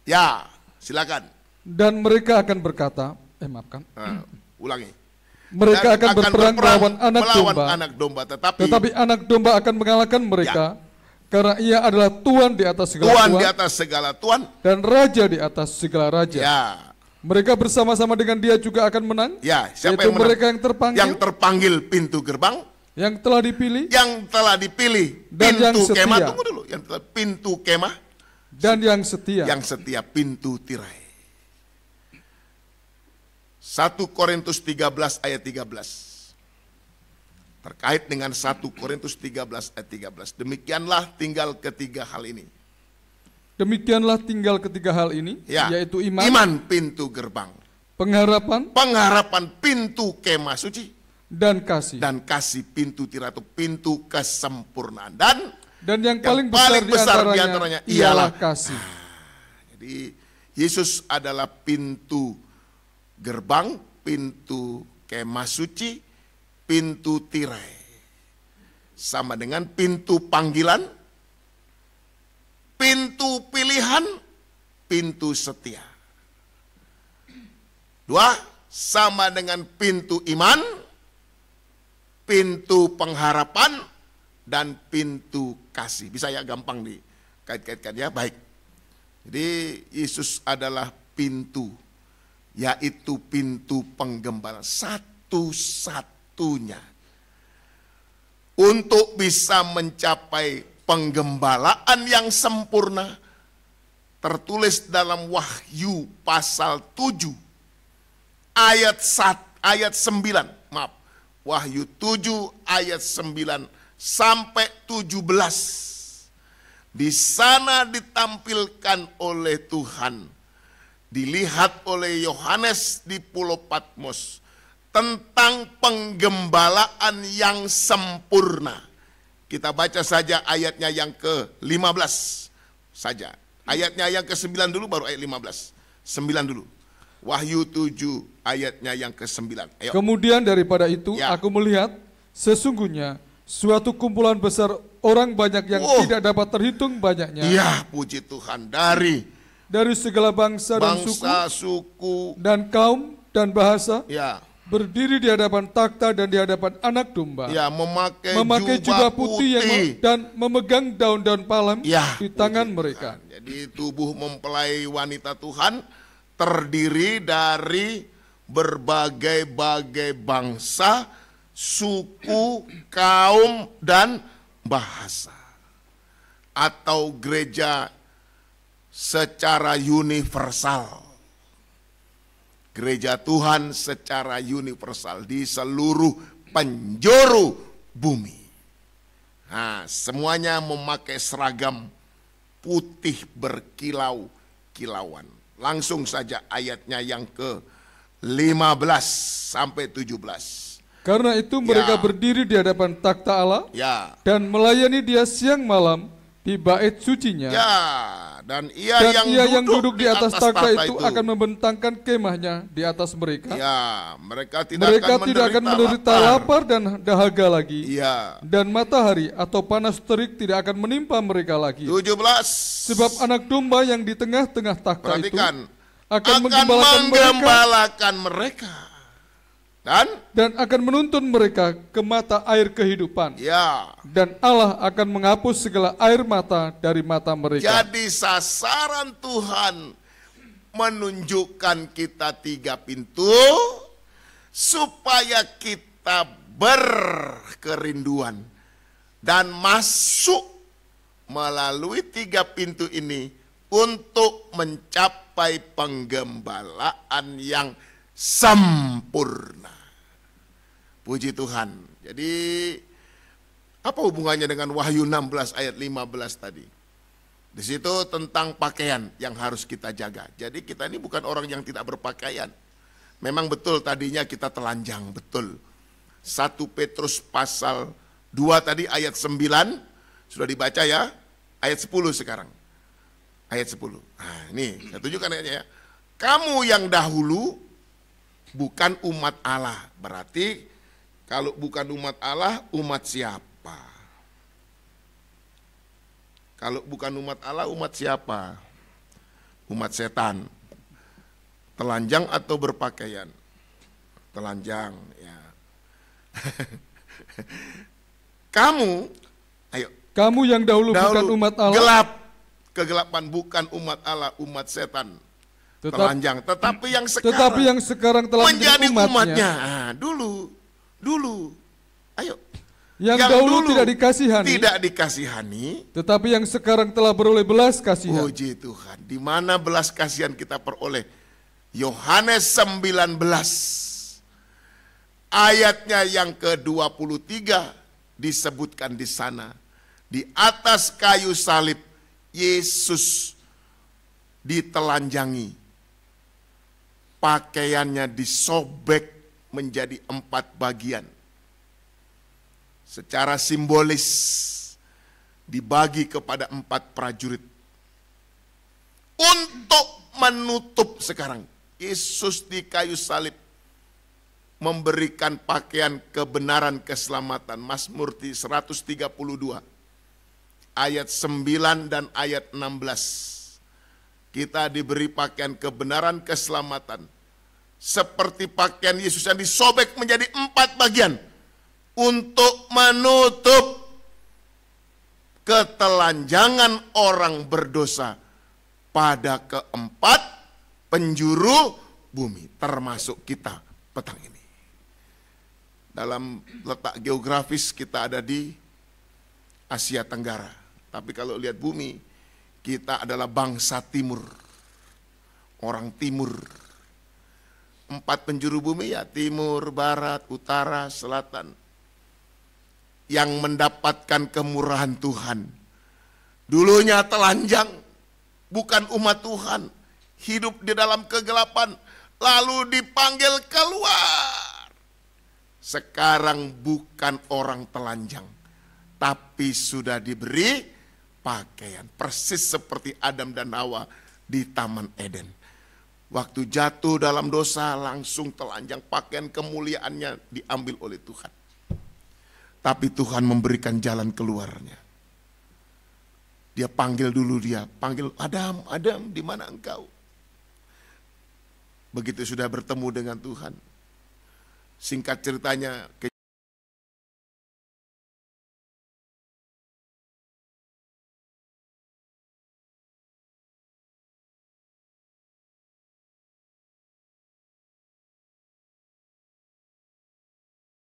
Ya, silakan. Dan mereka akan berkata, ulangi. Mereka akan berperang melawan anak domba, tetapi anak domba akan mengalahkan mereka. Ya. Karena ia adalah Tuhan di atas segala Tuhan. Di atas segala Tuhan. Dan Raja di atas segala Raja. Ya. Mereka bersama-sama dengan dia juga akan menang. Ya, siapa yang menang? Mereka yang terpanggil. Yang terpanggil pintu gerbang. Yang telah dipilih. Yang telah dipilih. Dan pintu yang setia. Kemah, tunggu dulu. Yang telah pintu kemah. Dan yang setia. Yang setia, pintu tirai. 1 Korintus 13 ayat 13. Terkait dengan 1 Korintus 13 ayat 13. Demikianlah tinggal ketiga hal ini. Demikianlah tinggal ketiga hal ini, ya, yaitu iman. Iman pintu gerbang. Pengharapan. Pengharapan pintu kemah suci. Dan kasih. Dan kasih pintu tirai atau pintu kesempurnaan. Dan yang paling besar di antaranya ialah kasih. Jadi Yesus adalah pintu gerbang, pintu kemah suci, pintu tirai. Sama dengan pintu panggilan, pintu pilihan, pintu setia. 2, sama dengan pintu iman, pintu pengharapan, dan pintu kasih. Bisa ya gampang dikait-kaitkan ya, baik. Jadi Yesus adalah pintu, yaitu pintu penggembalaan satu-satunya untuk bisa mencapai penggembalaan yang sempurna, tertulis dalam Wahyu pasal 7 ayat 9, maaf. Wahyu 7 ayat 9 sampai 17. Di sana ditampilkan oleh Tuhan, dilihat oleh Yohanes di Pulau Patmos tentang penggembalaan yang sempurna. Kita baca saja ayatnya yang ke-15 saja. Ayatnya yang ke-9 dulu baru ayat 15. 9 dulu. Wahyu 7 ayatnya yang ke-9. Ayo. Kemudian daripada itu aku melihat sesungguhnya suatu kumpulan besar orang banyak yang tidak dapat terhitung banyaknya. Ya, puji Tuhan, dari segala bangsa dan suku dan kaum dan bahasa. Ya. Berdiri di hadapan takhta dan di hadapan Anak Domba. Ya, memakai jubah putih dan memegang daun-daun palem di tangan mereka. Jadi tubuh mempelai wanita Tuhan terdiri dari berbagai-bagai bangsa, suku, kaum, dan bahasa. Atau gereja secara universal. Gereja Tuhan secara universal di seluruh penjuru bumi. Nah, semuanya memakai seragam putih berkilau-kilauan. Langsung saja ayatnya yang ke-15 sampai 17. Karena itu mereka berdiri di hadapan takhta Allah dan melayani Dia siang malam di bait sucinya. Dan ia yang duduk di atas takhta itu akan membentangkan kemahnya di atas mereka. Mereka tidak akan menderita lapar dan dahaga lagi. Dan matahari atau panas terik tidak akan menimpa mereka lagi. 17. Sebab Anak Domba yang di tengah-tengah takhta itu akan menggembalakan mereka. Dan akan menuntun mereka ke mata air kehidupan. Dan Allah akan menghapus segala air mata dari mata mereka. Jadi sasaran Tuhan menunjukkan kita 3 pintu supaya kita berkerinduan dan masuk melalui 3 pintu ini untuk mencapai penggembalaan yang sempurna. Puji Tuhan. Jadi apa hubungannya dengan Wahyu 16 ayat 15 tadi? Di situ tentang pakaian yang harus kita jaga. Jadi kita ini bukan orang yang tidak berpakaian. Memang betul tadinya kita telanjang, betul. 1 Petrus pasal 2 tadi ayat 9 sudah dibaca ya. Ayat 10 sekarang. Ayat 10. Nah, ini saya tunjukkan ayatnya ya. Kamu yang dahulu bukan umat Allah. Berarti kalau bukan umat Allah, umat siapa? Kalau bukan umat Allah, umat siapa? Umat setan. Telanjang atau berpakaian? Telanjang, ya. Kamu, ayo. Kamu yang dahulu bukan umat Allah. Gelap. Kegelapan bukan umat Allah, umat setan. Telanjang, tetapi yang sekarang telah menjadi umatnya. Nah, dulu, ayo. Yang dahulu tidak dikasihani, tetapi yang sekarang telah beroleh belas kasihan. Puji Tuhan. Di mana belas kasihan kita peroleh? Yohanes 19 ayatnya yang ke-23 disebutkan di sana. Di atas kayu salib Yesus ditelanjangi. Pakaiannya disobek menjadi 4 bagian. Secara simbolis dibagi kepada 4 prajurit. Untuk menutup sekarang. Yesus di kayu salib memberikan pakaian kebenaran keselamatan. Mazmur 132 ayat 9 dan ayat 16. Kita diberi pakaian kebenaran keselamatan. Seperti pakaian Yesus yang disobek menjadi 4 bagian. Untuk menutup ketelanjangan orang berdosa pada 4 penjuru bumi. Termasuk kita petang ini. Dalam letak geografis kita ada di Asia Tenggara. Tapi kalau lihat bumi, Kita adalah bangsa timur, orang timur. 4 penjuru bumi ya, timur, barat, utara, selatan. Yang mendapatkan kemurahan Tuhan. Dulunya telanjang, bukan umat Tuhan. Hidup di dalam kegelapan, lalu dipanggil keluar. Sekarang bukan orang telanjang, tapi sudah diberi pakaian. Persis seperti Adam dan Hawa di Taman Eden. Waktu jatuh dalam dosa langsung telanjang, pakaian kemuliaannya diambil oleh Tuhan. Tapi Tuhan memberikan jalan keluarnya. Dia panggil dulu panggil Adam, Adam di mana engkau? Begitu sudah bertemu dengan Tuhan. Singkat ceritanya,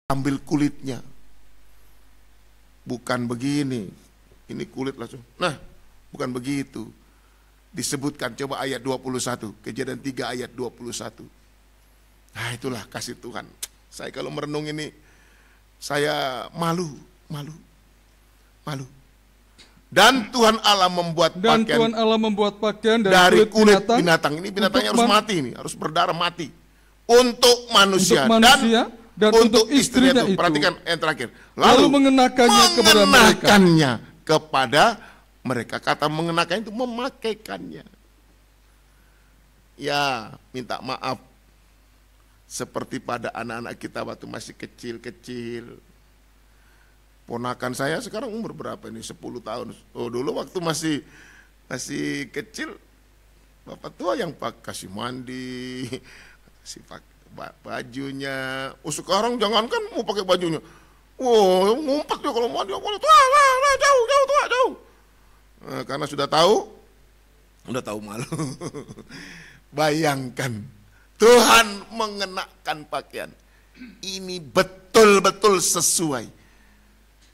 ambil kulitnya. Bukan begini. Ini kulit langsung. Nah, bukan begitu. Disebutkan, coba ayat 21. Kejadian 3 ayat 21. Nah, itulah kasih Tuhan. Saya kalau merenung ini, saya malu. Dan Tuhan Allah membuat pakaian dari kulit binatang. Ini binatangnya harus mati, ini harus berdarah mati. Untuk manusia, dan untuk istrinya itu. Perhatikan yang terakhir. Lalu mengenakannya kepada mereka. Kata mengenakan itu memakaikannya. Ya, minta maaf. Seperti pada anak-anak kita waktu masih kecil-kecil. Ponakan saya sekarang umur berapa ini? 10 tahun. Oh, dulu waktu masih kecil, bapak tua yang kasih mandi, kasih bajunya. Oh, sekarang jangankan mau pakai bajunya. Wow, ngumpet dia kalau mandi. Jauh. Nah, karena sudah tahu malu. Bayangkan, Tuhan mengenakan pakaian. Ini betul-betul sesuai.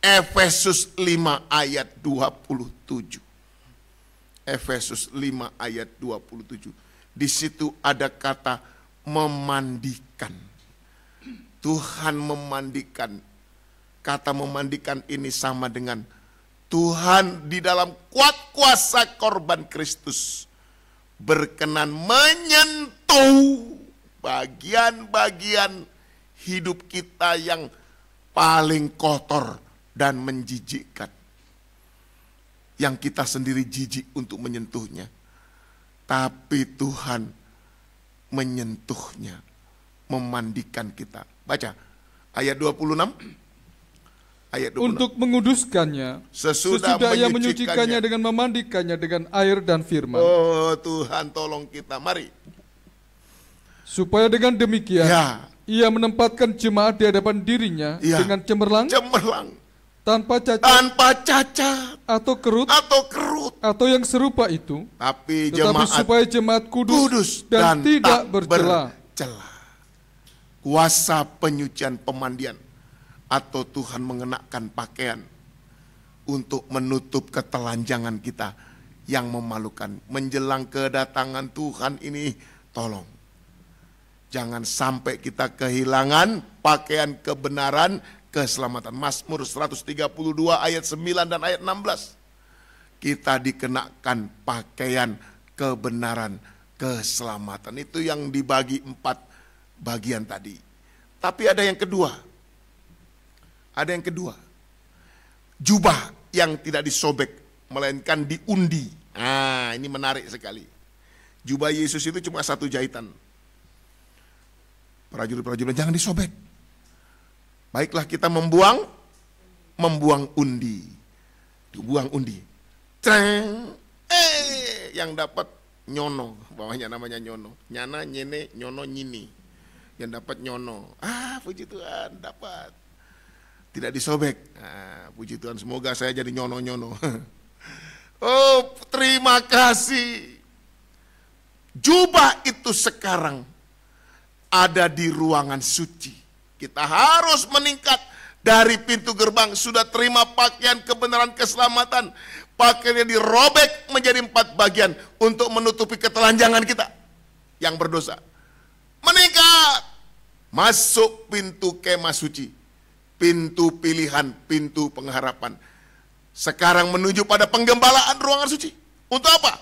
Efesus 5 ayat 27. Efesus 5 ayat 27. Di situ ada kata memandikan. Tuhan memandikan. Kata memandikan ini sama dengan Tuhan di dalam kuat kuasa korban Kristus berkenan menyentuh bagian-bagian hidup kita yang paling kotor dan menjijikkan. Yang kita sendiri jijik untuk menyentuhnya. Tapi Tuhan menyentuhnya, memandikan kita. Baca ayat 26. Ayat 26. Untuk menguduskannya, sesudah ia menyucikannya dengan memandikannya dengan air dan firman. Oh, Tuhan tolong kita, mari. Supaya dengan demikian, ia menempatkan jemaat di hadapan dirinya dengan cemerlang, tanpa cacat, atau kerut, atau yang serupa itu. Tetapi supaya jemaat kudus dan tidak bercela. Kuasa penyucian pemandian, atau Tuhan mengenakan pakaian untuk menutup ketelanjangan kita yang memalukan. Menjelang kedatangan Tuhan ini, tolong jangan sampai kita kehilangan pakaian kebenaran, keselamatan. Mazmur 132 ayat 9 dan ayat 16. Kita dikenakan pakaian kebenaran, keselamatan. Itu yang dibagi 4 bagian tadi. Tapi ada yang kedua. Jubah yang tidak disobek, melainkan diundi. Nah, ini menarik sekali. Jubah Yesus itu cuma 1 jahitan. Prajurit-prajurit jangan disobek. Baiklah kita membuang undi. Dibuang undi. Treng. Yang dapat nyono, bawahnya namanya nyono. Nyana, nyene, nyono, nyini. Yang dapat nyono. Puji Tuhan, dapat. Tidak disobek. Puji Tuhan, semoga saya jadi nyono-nyono. Oh, terima kasih. Jubah itu sekarang ada di ruangan suci. Kita harus meningkat dari pintu gerbang sudah terima pakaian kebenaran keselamatan. Pakaiannya dirobek menjadi 4 bagian untuk menutupi ketelanjangan kita yang berdosa. Meningkat, masuk pintu kemah suci, pintu pilihan, pintu pengharapan. Sekarang menuju pada penggembalaan ruangan suci. Untuk apa?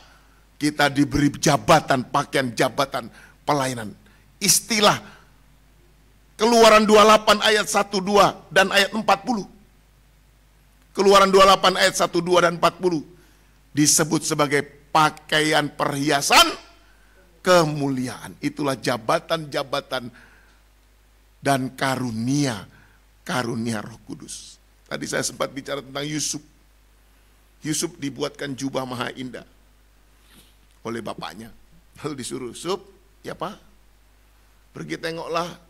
Kita diberi jabatan, pakaian jabatan pelayanan. Istilah Keluaran 28 ayat 1, 2 dan ayat 40. Keluaran 28 ayat 1, 2 dan 40 disebut sebagai pakaian perhiasan kemuliaan. Itulah jabatan-jabatan dan karunia Roh Kudus. Tadi saya sempat bicara tentang Yusuf. Yusuf dibuatkan jubah maha indah oleh bapaknya. Lalu disuruh, Yusuf, ya Pak, pergi tengoklah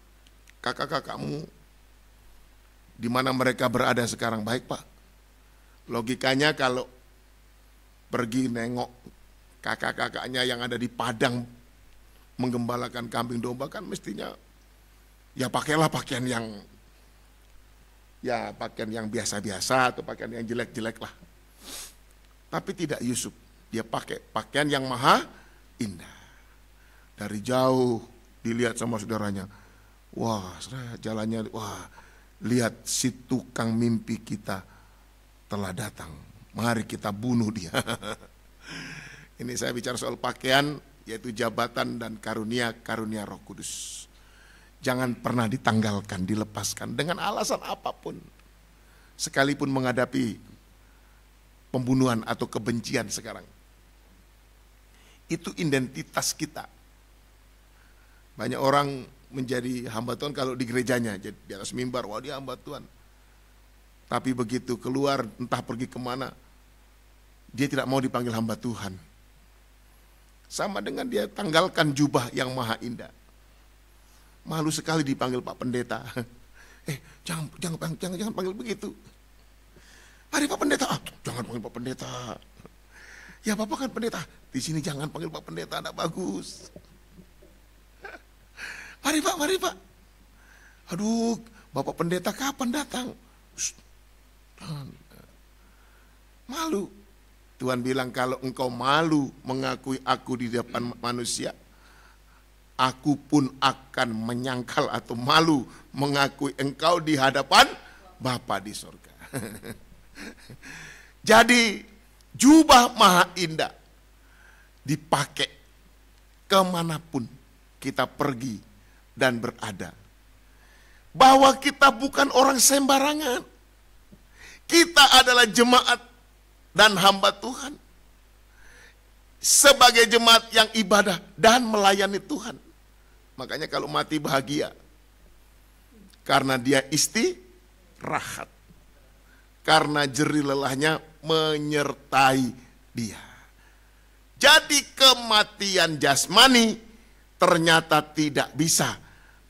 kakak-kakakmu di mana mereka berada sekarang. Baik Pak. Logikanya kalau pergi nengok kakak-kakaknya yang ada di padang menggembalakan kambing domba kan mestinya ya pakailah pakaian yang biasa-biasa atau pakaian yang jelek-jelek lah. Tapi tidak Yusuf, dia pakai pakaian yang maha indah. Dari jauh dilihat sama saudaranya. Wah, jalannya, wah, lihat si tukang mimpi kita telah datang. Mari kita bunuh dia. Ini saya bicara soal pakaian, yaitu jabatan dan karunia Roh Kudus. Jangan pernah ditanggalkan, dilepaskan dengan alasan apapun. Sekalipun menghadapi pembunuhan atau kebencian sekarang. Itu identitas kita. Banyak orang menjadi hamba Tuhan kalau di gerejanya, jadi di atas mimbar, wah dia hamba Tuhan. Tapi begitu keluar, entah pergi kemana, dia tidak mau dipanggil hamba Tuhan. Sama dengan dia tanggalkan jubah yang maha indah. Malu sekali dipanggil Pak Pendeta. Jangan panggil begitu. Mari Pak Pendeta, jangan panggil Pak Pendeta. Ya Bapak kan pendeta, di sini jangan panggil Pak Pendeta, tidak bagus. Mari Pak. Aduh, Bapak Pendeta kapan datang? Malu. Tuhan bilang kalau engkau malu mengakui aku di depan manusia, aku pun akan menyangkal atau malu mengakui engkau di hadapan Bapa di surga. Jadi jubah maha indah dipakai kemanapun kita pergi dan berada. Bahwa kita bukan orang sembarangan. Kita adalah jemaat dan hamba Tuhan. Sebagai jemaat yang ibadah dan melayani Tuhan. Makanya kalau mati bahagia. Karena dia istirahat. Karena jerih lelahnya menyertai dia. Jadi kematian jasmani ternyata tidak bisa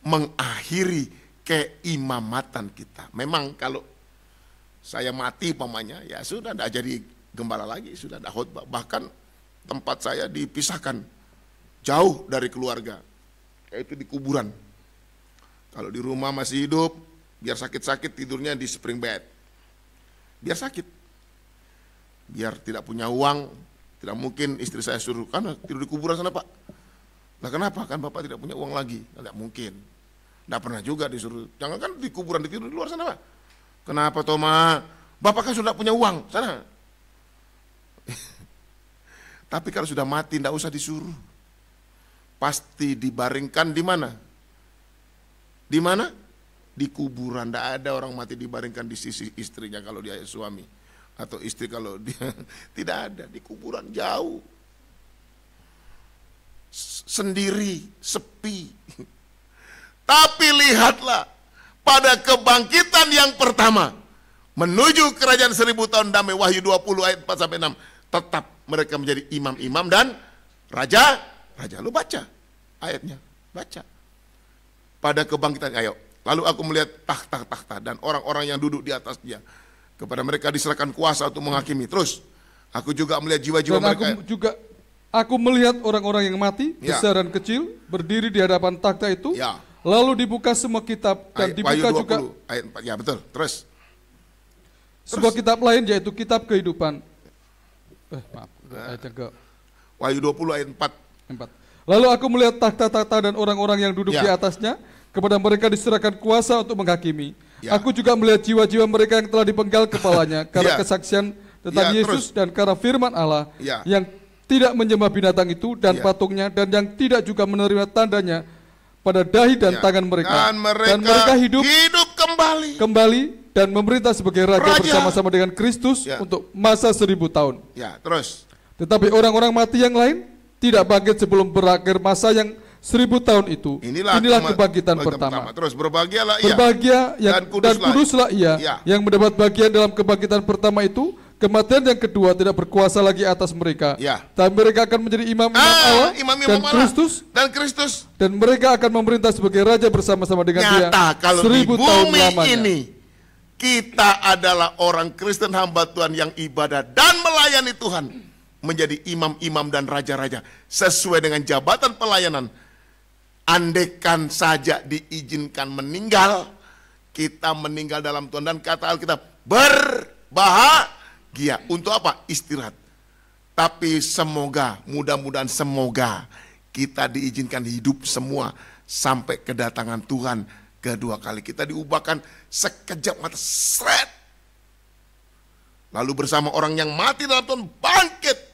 mengakhiri keimamatan kita. Memang kalau saya mati pamannya, ya sudah tidak jadi gembala lagi, sudah tidak khotbah. Bahkan tempat saya dipisahkan jauh dari keluarga, yaitu di kuburan. Kalau di rumah masih hidup, biar sakit-sakit tidurnya di spring bed. Biar sakit. Biar tidak punya uang, tidak mungkin istri saya suruh, kan tidur di kuburan sana Pak. Nah kenapa? Kan Bapak tidak punya uang lagi. Tidak mungkin. Tidak pernah juga disuruh. Jangan kan di kuburan, ditidur di luar sana Pak. Kenapa Toma? Bapak kan sudah punya uang. Sana. Tapi kalau sudah mati tidak usah disuruh. Pasti dibaringkan di mana? Di mana? Di kuburan. Tidak ada orang mati dibaringkan di sisi istrinya kalau dia suami. Atau istri kalau dia. Tidak ada. Di kuburan jauh. Sendiri, sepi. Tapi lihatlah, pada kebangkitan yang pertama, menuju kerajaan 1000 tahun damai, Wahyu 20 ayat 4-6, tetap mereka menjadi imam-imam dan raja. Lu baca ayatnya, baca. Pada kebangkitan, ayo. Lalu aku melihat takhta dan orang-orang yang duduk di atasnya. Kepada mereka diserahkan kuasa untuk menghakimi. Terus, aku juga melihat jiwa-jiwa mereka. Aku melihat orang-orang yang mati, besar dan kecil, berdiri di hadapan takhta itu. Lalu dibuka semua kitab dan dibuka Wahyu 20, juga ayat 4. Ya betul. Terus. Sebuah kitab lain yaitu kitab kehidupan. Maaf, ayat yang ke Wahyu 20 ayat 4. Lalu aku melihat takhta-takhta dan orang-orang yang duduk di atasnya, kepada mereka diserahkan kuasa untuk menghakimi. Aku juga melihat jiwa-jiwa mereka yang telah dipenggal kepalanya karena kesaksian tentang Yesus dan karena firman Allah yang tidak menyembah binatang itu dan patungnya dan yang tidak juga menerima tandanya pada dahi dan tangan mereka. Dan mereka hidup kembali dan memerintah sebagai raja bersama-sama dengan Kristus untuk masa 1000 tahun. Terus. Tetapi orang-orang mati yang lain tidak bangkit sebelum berakhir masa yang 1000 tahun itu. Inilah kebangkitan pertama. Terus berbahagialah ia. Berbahagia dan kuduslah ia yang mendapat bagian dalam kebangkitan pertama itu. Kematian yang kedua tidak berkuasa lagi atas mereka. Tapi mereka akan menjadi imam-imam Allah dan Kristus. Dan mereka akan memerintah sebagai raja bersama-sama dengan dia. Kalau 1000 tahun lamanya. Ini kita adalah orang Kristen hamba Tuhan yang ibadah dan melayani Tuhan. Menjadi imam-imam dan raja-raja. Sesuai dengan jabatan pelayanan. Andaikan saja diizinkan meninggal. Kita meninggal dalam Tuhan. Dan kata Alkitab, berbahagia. Untuk apa? Istirahat. Tapi semoga, mudah-mudahan semoga kita diizinkan hidup semua sampai kedatangan Tuhan kedua kali. Kita diubahkan sekejap mata, seret. Lalu bersama orang yang mati dalam Tuhan bangkit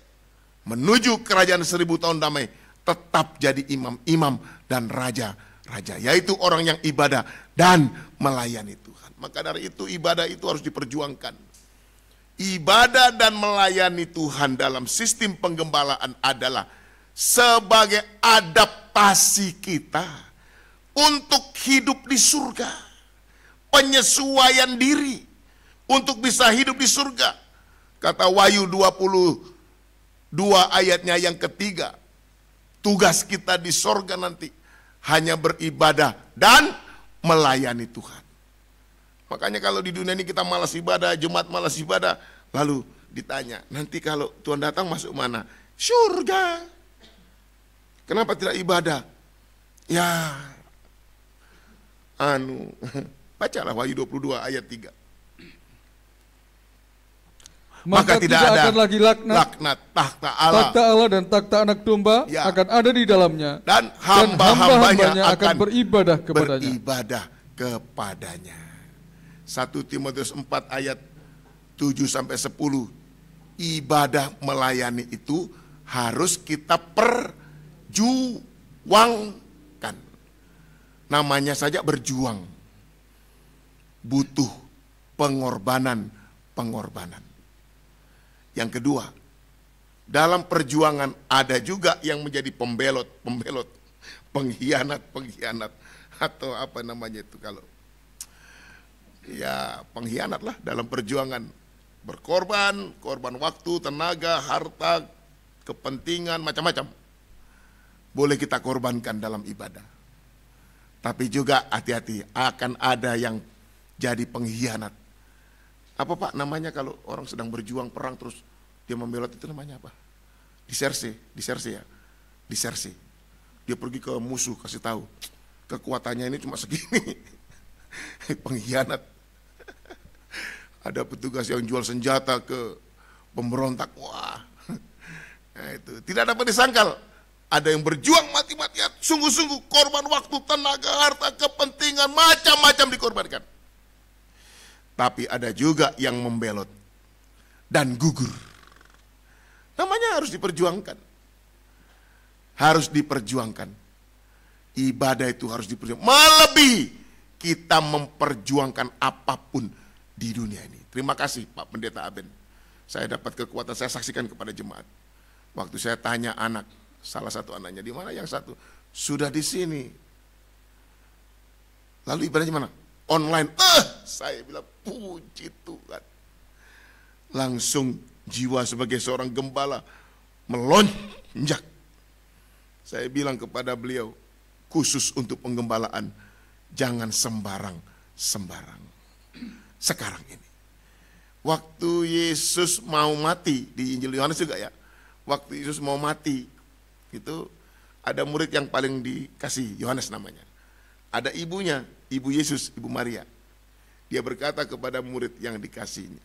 menuju kerajaan 1000 tahun damai, tetap jadi imam-imam dan raja-raja, yaitu orang yang ibadah dan melayani Tuhan. Maka dari itu ibadah itu harus diperjuangkan. Ibadah dan melayani Tuhan dalam sistem penggembalaan adalah sebagai adaptasi kita untuk hidup di surga. Penyesuaian diri untuk bisa hidup di surga. Kata Wahyu 22 ayatnya yang ketiga, tugas kita di surga nanti hanya beribadah dan melayani Tuhan. Makanya kalau di dunia ini kita malas ibadah, jemaat malas ibadah, lalu ditanya, nanti kalau Tuhan datang masuk mana? Surga. Kenapa tidak ibadah? Ya, bacalah Wahyu 22 ayat 3. Maka tidak ada akan lagi laknat takhta Allah dan takhta anak domba akan ada di dalamnya. Dan hamba-hambanya akan beribadah kepadanya. 1 Timotius 4 ayat 7-10. Ibadah melayani itu harus kita perjuangkan. Namanya saja berjuang. Butuh pengorbanan. Yang kedua, dalam perjuangan ada juga yang menjadi pembelot, pengkhianat, atau apa namanya itu kalau pengkhianat lah dalam perjuangan. Berkorban, korban waktu, tenaga, harta, kepentingan, macam-macam. Boleh kita korbankan dalam ibadah. Tapi juga hati-hati, akan ada yang jadi pengkhianat. Apa Pak namanya kalau orang sedang berjuang perang terus dia membelot, itu namanya apa? Disersi ya. Disersi. Dia pergi ke musuh, kasih tahu, kekuatannya ini cuma segini. Pengkhianat. Ada petugas yang jual senjata ke pemberontak. Wah, nah, itu tidak dapat disangkal. Ada yang berjuang mati-matian, sungguh-sungguh korban waktu, tenaga, harta, kepentingan, macam-macam dikorbankan. Tapi ada juga yang membelot dan gugur. Namanya harus diperjuangkan. Harus diperjuangkan. Ibadah itu harus diperjuangkan. Melebihi kita memperjuangkan apapun di dunia ini. Terima kasih Pak Pendeta Aben. Saya dapat kekuatan, saya saksikan kepada jemaat. Waktu saya tanya anak, salah satu anaknya, di mana yang satu? Sudah di sini. Lalu ibadahnya mana? Online. Saya bilang puji Tuhan. Langsung jiwa sebagai seorang gembala melonjak. Saya bilang kepada beliau, khusus untuk penggembalaan, jangan sembarang. Sekarang ini, waktu Yesus mau mati di Injil Yohanes juga ya, waktu Yesus mau mati itu ada murid yang paling dikasih, Yohanes namanya. Ada ibunya, ibu Yesus, ibu Maria. Dia berkata kepada murid yang dikasihinya,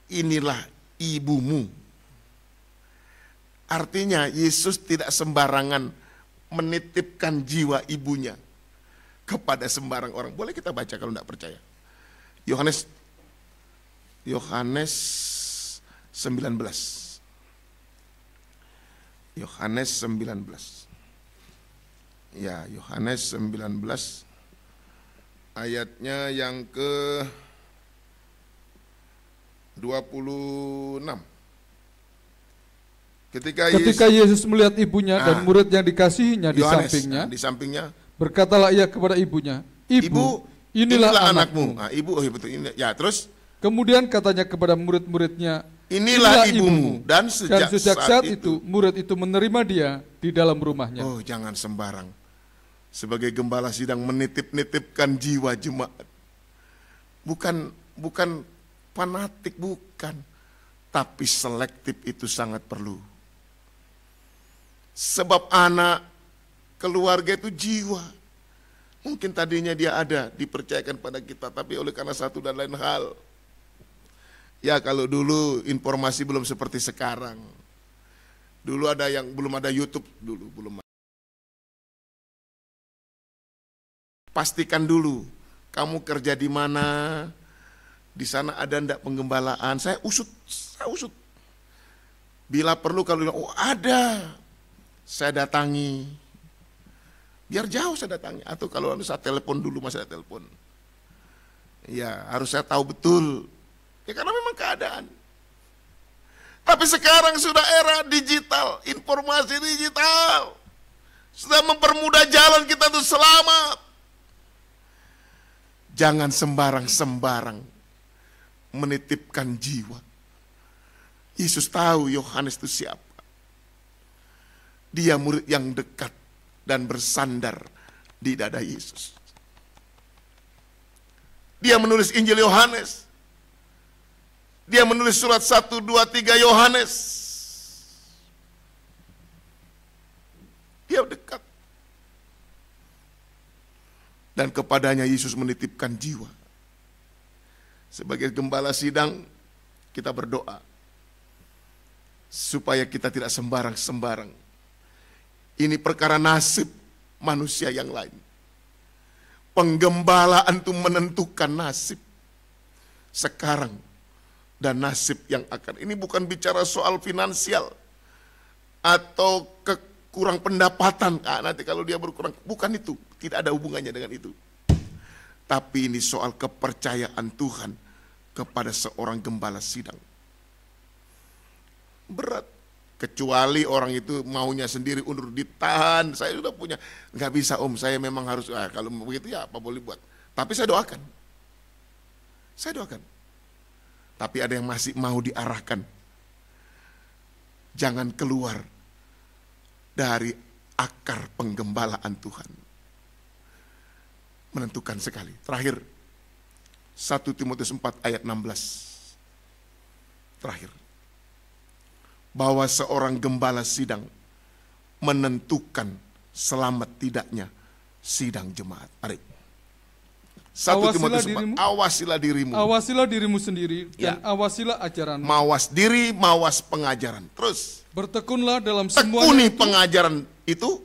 inilah ibumu. Artinya Yesus tidak sembarangan menitipkan jiwa ibunya kepada sembarang orang. Boleh kita baca kalau tidak percaya. Yohanes 19. Yohanes 19. Ya, Yohanes 19 ayatnya yang ke 26. Ketika Yesus melihat ibunya dan murid yang dikasihinya di sampingnya, berkatalah ia kepada ibunya, Ibu, inilah anakmu. Nah, ibu, betul ini. Ya, terus kemudian katanya kepada murid-muridnya, inilah ibumu. Dan sejak saat itu murid itu menerima dia di dalam rumahnya. Oh, jangan sembarang. Sebagai gembala sidang menitip-nitipkan jiwa jemaat. Bukan fanatik, bukan. Tapi selektif itu sangat perlu. Sebab anak, keluarga itu jiwa. Mungkin tadinya dia ada, dipercayakan pada kita, tapi oleh karena satu dan lain hal. Ya, kalau dulu informasi belum seperti sekarang. Dulu ada yang belum ada YouTube, belum. Pastikan dulu, kamu kerja di mana, di sana ada enggak penggembalaan. Saya usut. Bila perlu kalau ada, saya datangi. Biar jauh saya datangi. Atau kalau saya telepon dulu, masih ada telepon. Ya, harus saya tahu betul. Ya karena memang keadaan. Tapi sekarang sudah era digital, informasi digital. Sudah mempermudah jalan kita untuk selamat. Jangan sembarang-sembarang menitipkan jiwa. Yesus tahu Yohanes itu siapa. Dia murid yang dekat dan bersandar di dada Yesus. Dia menulis Injil Yohanes. Dia menulis surat 1, 2, 3 Yohanes. Dia dekat. Dan kepadanya Yesus menitipkan jiwa. Sebagai gembala sidang, kita berdoa. Supaya kita tidak sembarang-sembarang. Ini perkara nasib manusia yang lain. Penggembalaan itu menentukan nasib sekarang dan nasib yang akan. Ini bukan bicara soal finansial atau kurang pendapatan. Nanti kalau dia berkurang, bukan itu. Tidak ada hubungannya dengan itu. Tapi ini soal kepercayaan Tuhan kepada seorang gembala sidang. Berat. Kecuali orang itu maunya sendiri undur, ditahan. Saya sudah punya, nggak bisa om, saya memang harus, kalau begitu ya apa boleh buat. Tapi saya doakan. Tapi ada yang masih mau diarahkan. Jangan keluar dari akar penggembalaan Tuhan. Menentukan sekali. Terakhir, 1 Timotius 4 ayat 16. Terakhir. Bahwa seorang gembala sidang menentukan selamat tidaknya sidang jemaat. Mari. 1 Timotius 4, awasilah dirimu. Awasilah dirimu sendiri dan awasilah ajaranmu. Mawas diri, mawas pengajaran. Terus. Bertekunlah dalam semuanya. Tekuni pengajaran itu.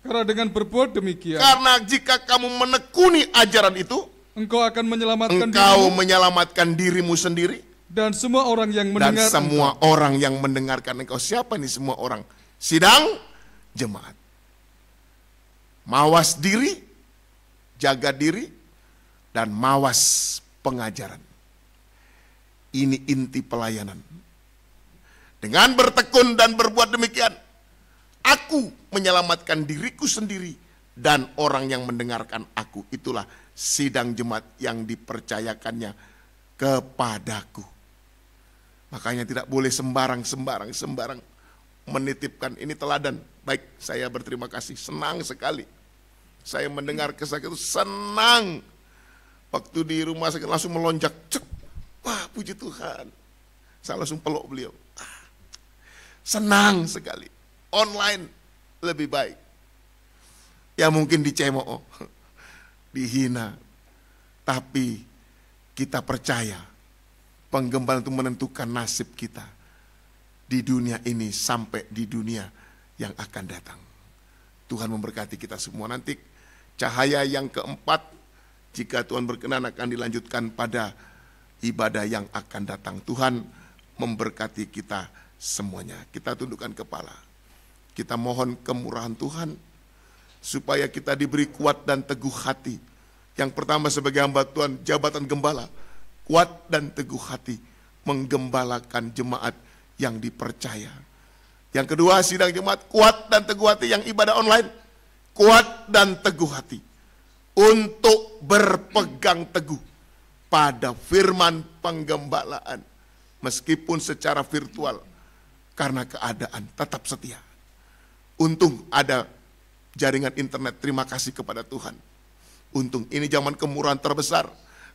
Karena dengan berbuat demikian. Karena jika kamu menekuni ajaran itu. Engkau akan menyelamatkan menyelamatkan dirimu sendiri. Dan semua orang yang mendengar. Dan semua orang yang mendengarkan engkau. Siapa nih semua orang? Sidang jemaat. Mawas diri, jaga diri, dan mawas pengajaran. Ini inti pelayanan. Dengan bertekun dan berbuat demikian, aku menyelamatkan diriku sendiri dan orang yang mendengarkan aku. Itulah sidang jemaat yang dipercayakannya kepadaku. Makanya tidak boleh sembarang menitipkan. Ini teladan. Baik, saya berterima kasih, senang sekali. Saya mendengar kisah itu senang. Waktu di rumah saya langsung melonjak. Cek. Wah, puji Tuhan. Saya langsung peluk beliau. Senang sekali. Online lebih baik. Ya mungkin dicemooh, dihina. Tapi kita percaya penggembala itu menentukan nasib kita di dunia ini sampai di dunia yang akan datang. Tuhan memberkati kita semua. Nanti cahaya yang keempat, jika Tuhan berkenan akan dilanjutkan pada ibadah yang akan datang. Tuhan memberkati kita semuanya. Kita tundukkan kepala. Kita mohon kemurahan Tuhan supaya kita diberi kuat dan teguh hati. Yang pertama sebagai hamba Tuhan, jabatan gembala, kuat dan teguh hati menggembalakan jemaat yang dipercaya. Yang kedua, sidang jemaat, kuat dan teguh hati yang ibadah online, kuat dan teguh hati untuk berpegang teguh pada firman penggembalaan meskipun secara virtual karena keadaan tetap setia. Untung ada jaringan internet, terima kasih kepada Tuhan. Untung ini zaman kemurahan terbesar.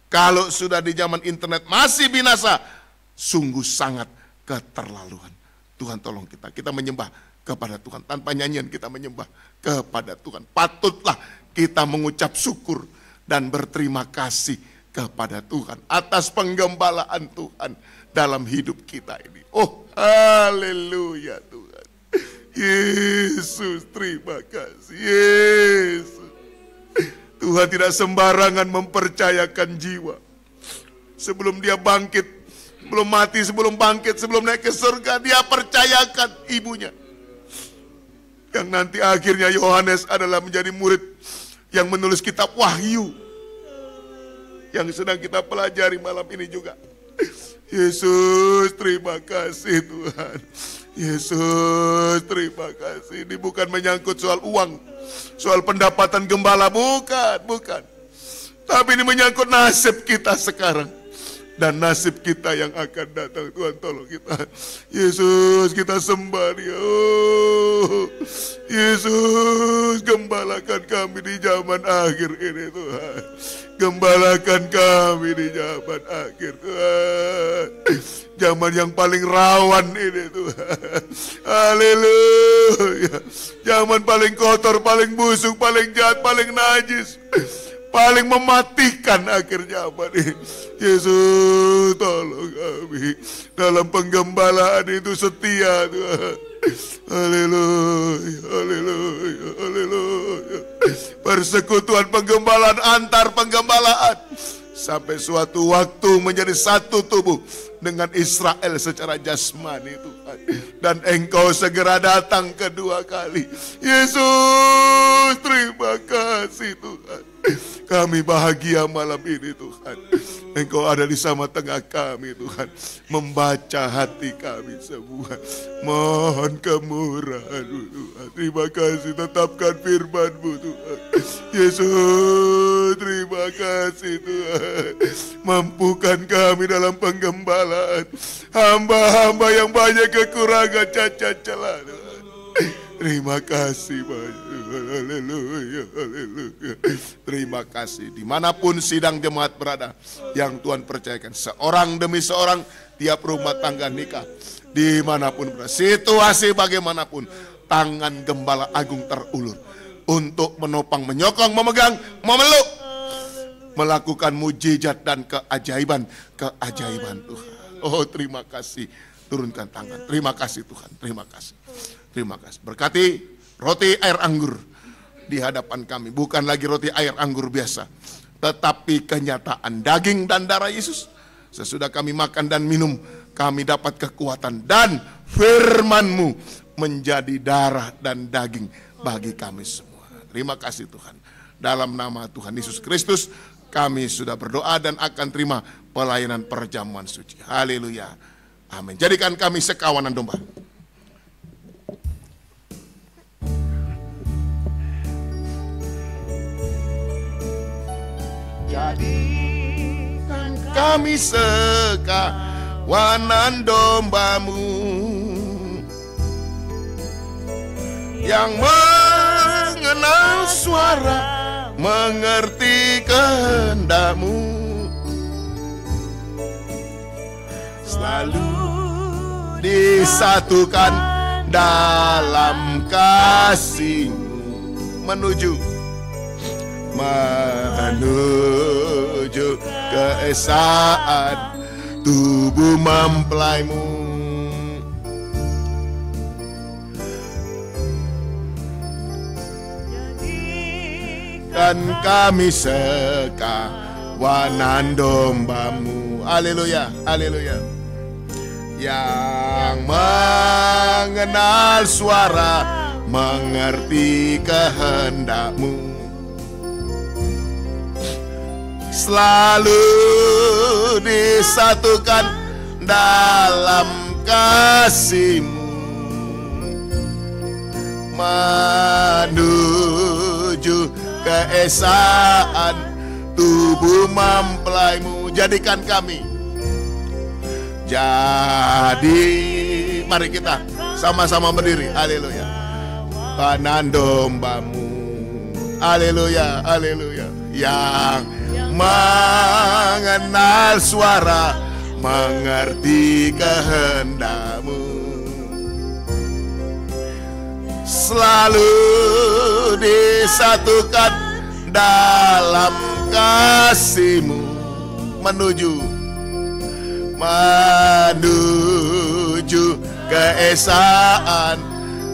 Kalau sudah di zaman internet masih binasa, sungguh sangat keterlaluan. Tuhan tolong kita, kita menyembah kepada Tuhan. Tanpa nyanyian kita menyembah kepada Tuhan. Patutlah kita mengucap syukur dan berterima kasih kepada Tuhan atas penggembalaan Tuhan dalam hidup kita ini. Oh, haleluya Tuhan. Yesus, terima kasih. Yesus. Tuhan tidak sembarangan mempercayakan jiwa. Sebelum dia bangkit, belum mati, sebelum bangkit, sebelum naik ke surga, dia percayakan ibunya. Yang nanti akhirnya Yohanes adalah menjadi murid yang menulis kitab Wahyu. Yang sedang kita pelajari malam ini juga. Yesus, terima kasih Tuhan. Yesus, terima kasih. Ini bukan menyangkut soal uang, soal pendapatan gembala, bukan. Tapi ini menyangkut nasib kita sekarang dan nasib kita yang akan datang. Tuhan tolong kita. Yesus, kita sembah Dia. Oh, Yesus, gembalakan kami di zaman akhir ini Tuhan. Gembalakan kami di zaman akhir Tuhan. Zaman yang paling rawan ini Tuhan. Haleluya. Zaman paling kotor, paling busuk, paling jahat, paling najis, paling mematikan akhir zaman ini. Yesus, tolong kami. Dalam penggembalaan itu setia Tuhan. Haleluya, haleluya, haleluya. Persekutuan penggembalaan antar penggembalaan sampai suatu waktu menjadi satu tubuh dengan Israel secara jasmani Tuhan. Dan Engkau segera datang kedua kali. Yesus, terima kasih Tuhan. Kami bahagia malam ini Tuhan. Engkau ada di sama-tengah kami Tuhan. Membaca hati kami semua. Mohon kemurahan Tuhan. Terima kasih, tetapkan firman-Mu Tuhan. Yesus, terima kasih Tuhan. Mampukan kami dalam penggembalaan. Hamba-hamba yang banyak kekurangan, cacat celah Tuhan. Terima kasih banyak. Haleluya, haleluya. Terima kasih. Dimanapun sidang jemaat berada, yang Tuhan percayakan, seorang demi seorang, tiap rumah tangga nikah, dimanapun berada, situasi bagaimanapun, tangan Gembala Agung terulur untuk menopang, menyokong, memegang, memeluk, melakukan mujizat dan keajaiban Tuhan. Oh, terima kasih. Turunkan tangan. Terima kasih Tuhan. Terima kasih. Terima kasih. Berkati roti air anggur di hadapan kami. Bukan lagi roti air anggur biasa, tetapi kenyataan daging dan darah Yesus. Sesudah kami makan dan minum, kami dapat kekuatan dan firman-Mu menjadi darah dan daging bagi kami semua. Terima kasih Tuhan. Dalam nama Tuhan Yesus Kristus, kami sudah berdoa dan akan terima pelayanan perjamuan suci. Haleluya. Amin. Jadikan kami sekawanan domba. Jadikan kami sekawanan domba-Mu yang mengenal suara, mengerti kehendak-Mu, selalu disatukan dalam kasih-Mu menuju menuju keesaan tubuh mempelaimu. Dan kami sekawanan dombamu. Haleluya, haleluya. Yang mengenal suara, mengerti kehendakmu, selalu disatukan dalam kasih-Mu, menuju keesaan tubuh mempelaimu. Jadikan kami mari kita sama-sama berdiri. Haleluya. Kanan dombamu. Haleluya, haleluya. Yang mengenal suara, mengerti kehendak-Mu, selalu disatukan dalam kasih-Mu, menuju keesaan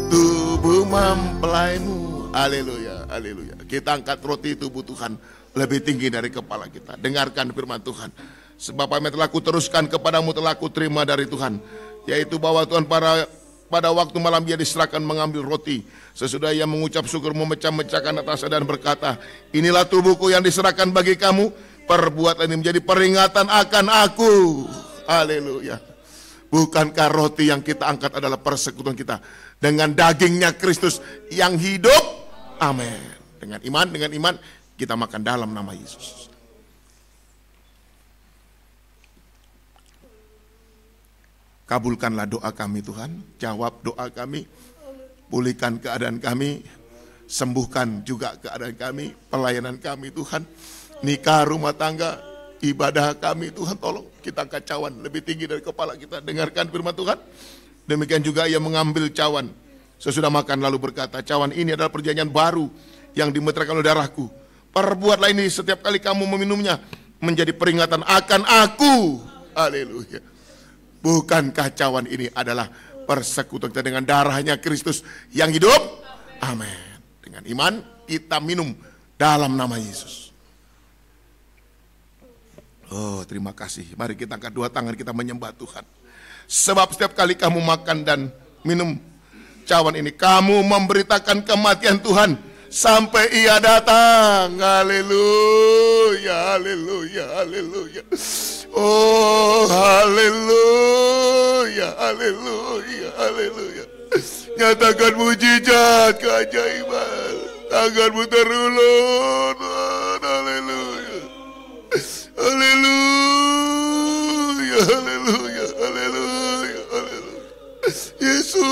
tubuh mempelaimu. Haleluya, haleluya. Kita angkat roti tubuh Tuhan lebih tinggi dari kepala kita. Dengarkan firman Tuhan. Sebab apa yang telah kuteruskan kepadamu telah kuterima dari Tuhan, yaitu bahwa Tuhan pada waktu malam Ia diserahkan mengambil roti, sesudah Ia mengucap syukur, memecah-mecahkan atasnya dan berkata, inilah tubuhku yang diserahkan bagi kamu, perbuatlah ini menjadi peringatan akan aku. Haleluya. Bukankah roti yang kita angkat adalah persekutuan kita dengan dagingnya Kristus yang hidup? Amin. Dengan iman kita makan dalam nama Yesus. Kabulkanlah doa kami Tuhan, jawab doa kami, pulihkan keadaan kami, sembuhkan juga keadaan kami, pelayanan kami Tuhan, nikah, rumah tangga, ibadah kami Tuhan, tolong kita angkat cawan lebih tinggi dari kepala kita. Dengarkan firman Tuhan. Demikian juga Ia mengambil cawan sesudah makan lalu berkata, cawan ini adalah perjanjian baru yang dimeteraikan oleh darahku. Perbuatlah ini setiap kali kamu meminumnya menjadi peringatan akan aku. Haleluya. Bukankah cawan ini adalah persekutuan kita dengan darahnya Kristus yang hidup? Amin. Dengan iman kita minum dalam nama Yesus. Oh, terima kasih. Mari kita angkat dua tangan, kita menyembah Tuhan. Sebab setiap kali kamu makan dan minum cawan ini, kamu memberitakan kematian Tuhan sampai Ia datang. Haleluya, haleluya, haleluya. Oh, haleluya, haleluya, haleluya. Nyatakan mujizat, keajaiban, tanganmu terulur. Haleluya. Haleluya, haleluya, haleluya, haleluya. Yesus,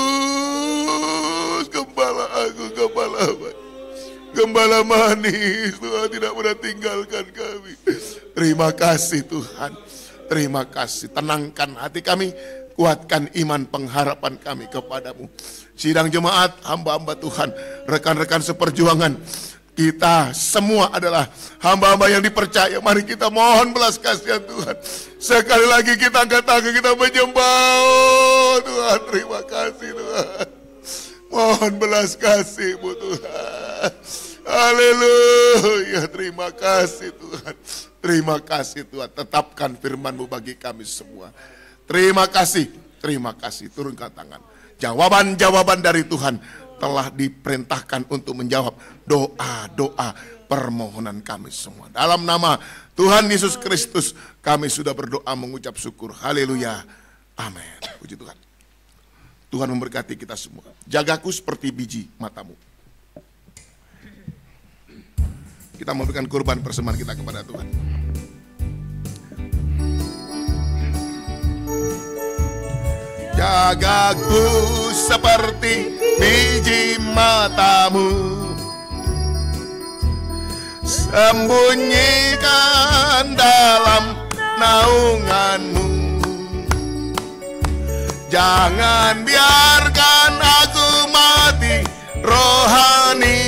gembala aku, gembala manis, Tuhan tidak pernah tinggalkan kami. Terima kasih Tuhan, terima kasih. Tenangkan hati kami, kuatkan iman pengharapan kami kepadamu. Sidang jemaat, hamba-hamba Tuhan, rekan-rekan seperjuangan, kita semua adalah hamba-hamba yang dipercaya. Mari kita mohon belas kasihan Tuhan. Sekali lagi kita angkat tangan, kita menyembah. Oh Tuhan, terima kasih Tuhan. Mohon belas kasih-Mu Tuhan. Haleluya, terima kasih Tuhan. Terima kasih Tuhan, tetapkan firman-Mu bagi kami semua. Terima kasih. Turunkan tangan. Jawaban-jawaban dari Tuhan telah diperintahkan untuk menjawab doa-doa permohonan kami semua. Dalam nama Tuhan Yesus Kristus kami sudah berdoa mengucap syukur. Haleluya. Amin. Puji Tuhan. Tuhan memberkati kita semua. Jagaku seperti biji matamu. Kita memberikan kurban persembahan kita kepada Tuhan. Jagaku seperti biji matamu, sembunyikan dalam naunganmu. Jangan biarkan aku mati rohani,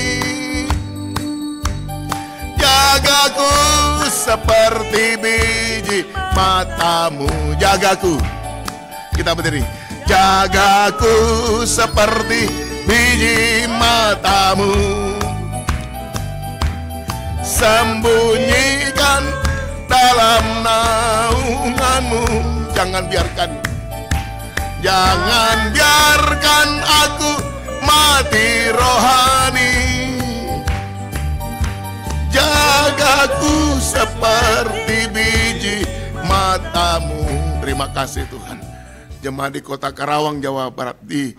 Jagaku seperti biji matamu. Jagaku. Kita berdiri. Jagaku seperti biji matamu. Sembunyikan dalam naunganmu. Jangan biarkan aku mati rohani. Jagaku seperti biji matamu. Terima kasih Tuhan. Jemaat di Kota Karawang, Jawa Barat, di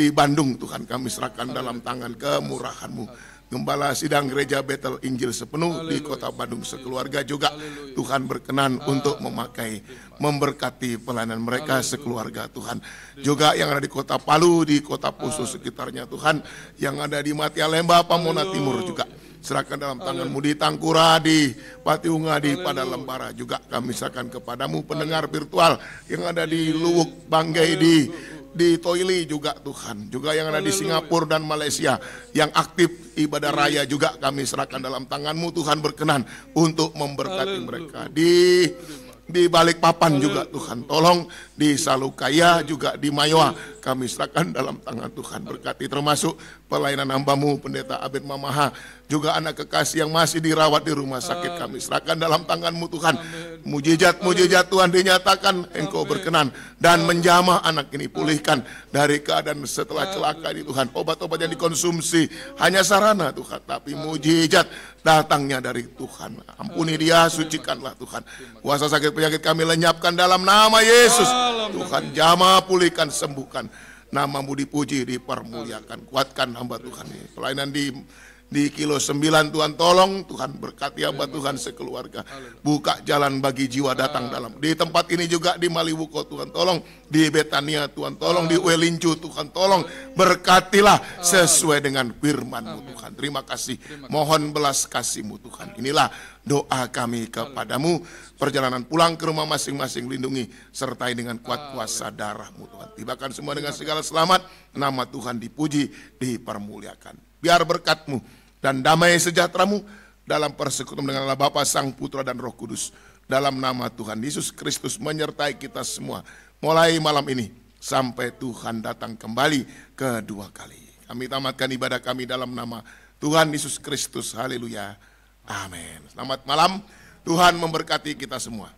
Bandung Tuhan, kami serahkan dalam tangan kemurahan-Mu. Gembala sidang gereja Betel Injil Sepenuh di Kota Bandung sekeluarga juga Tuhan berkenan untuk memberkati pelayanan mereka sekeluarga Tuhan. Juga yang ada di Kota Palu, di Kota Poso sekitarnya Tuhan, yang ada di Matia Lemba, Pamona Timur juga serahkan dalam tangan-Mu. Di Tangkura, di Patiunga, di Padalembara juga kami serahkan kepadamu. Pendengar virtual yang ada di Luwuk, Banggai, di Toili juga Tuhan, juga yang ada di Singapura dan Malaysia yang aktif ibadah raya juga kami serahkan dalam tangan-Mu. Tuhan berkenan untuk memberkati mereka. Di Balikpapan juga Tuhan, tolong di Salukaya juga di Mayoa kami serahkan dalam tangan Tuhan. Berkati termasuk pelayanan hamba-Mu Pendeta Abed Mamaha, juga anak kekasih yang masih dirawat di rumah sakit kami serahkan dalam tangan-Mu Tuhan. Mujizat Tuhan dinyatakan, Engkau berkenan dan menjamah anak ini, pulihkan dari keadaan setelah celaka ini Tuhan. Obat-obat yang dikonsumsi hanya sarana Tuhan, tapi mujizat datangnya dari Tuhan. Ampuni dia, sucikanlah Tuhan. Kuasa sakit penyakit kami lenyapkan dalam nama Yesus. Tuhan jamah, pulihkan, sembuhkan. Nama-Mu dipuji, dipermuliakan. Kuatkan hamba Tuhan ini. Pelayanan di Kilo 9 Tuhan, tolong Tuhan berkati hamba Tuhan sekeluarga. Buka jalan bagi jiwa datang dalam. Di tempat ini juga di Maliwuko Tuhan, tolong. Di Betania Tuhan, tolong. Di Welincu Tuhan, tolong. Berkatilah sesuai dengan firman-Mu Tuhan. Terima kasih. Mohon belas kasih-Mu Tuhan. Inilah doa kami kepadamu. Perjalanan pulang ke rumah masing-masing lindungi, sertai dengan kuat kuasa darah-Mu Tuhan. Tibakan semua dengan segala selamat. Nama Tuhan dipuji, dipermuliakan. Biar berkat-Mu dan damai sejahtera-Mu dalam persekutuan dengan Allah Bapa, Sang Putra dan Roh Kudus, dalam nama Tuhan Yesus Kristus menyertai kita semua mulai malam ini sampai Tuhan datang kembali kedua kali. Kami tamatkan ibadah kami dalam nama Tuhan Yesus Kristus. Haleluya. Amin. Selamat malam. Tuhan memberkati kita semua.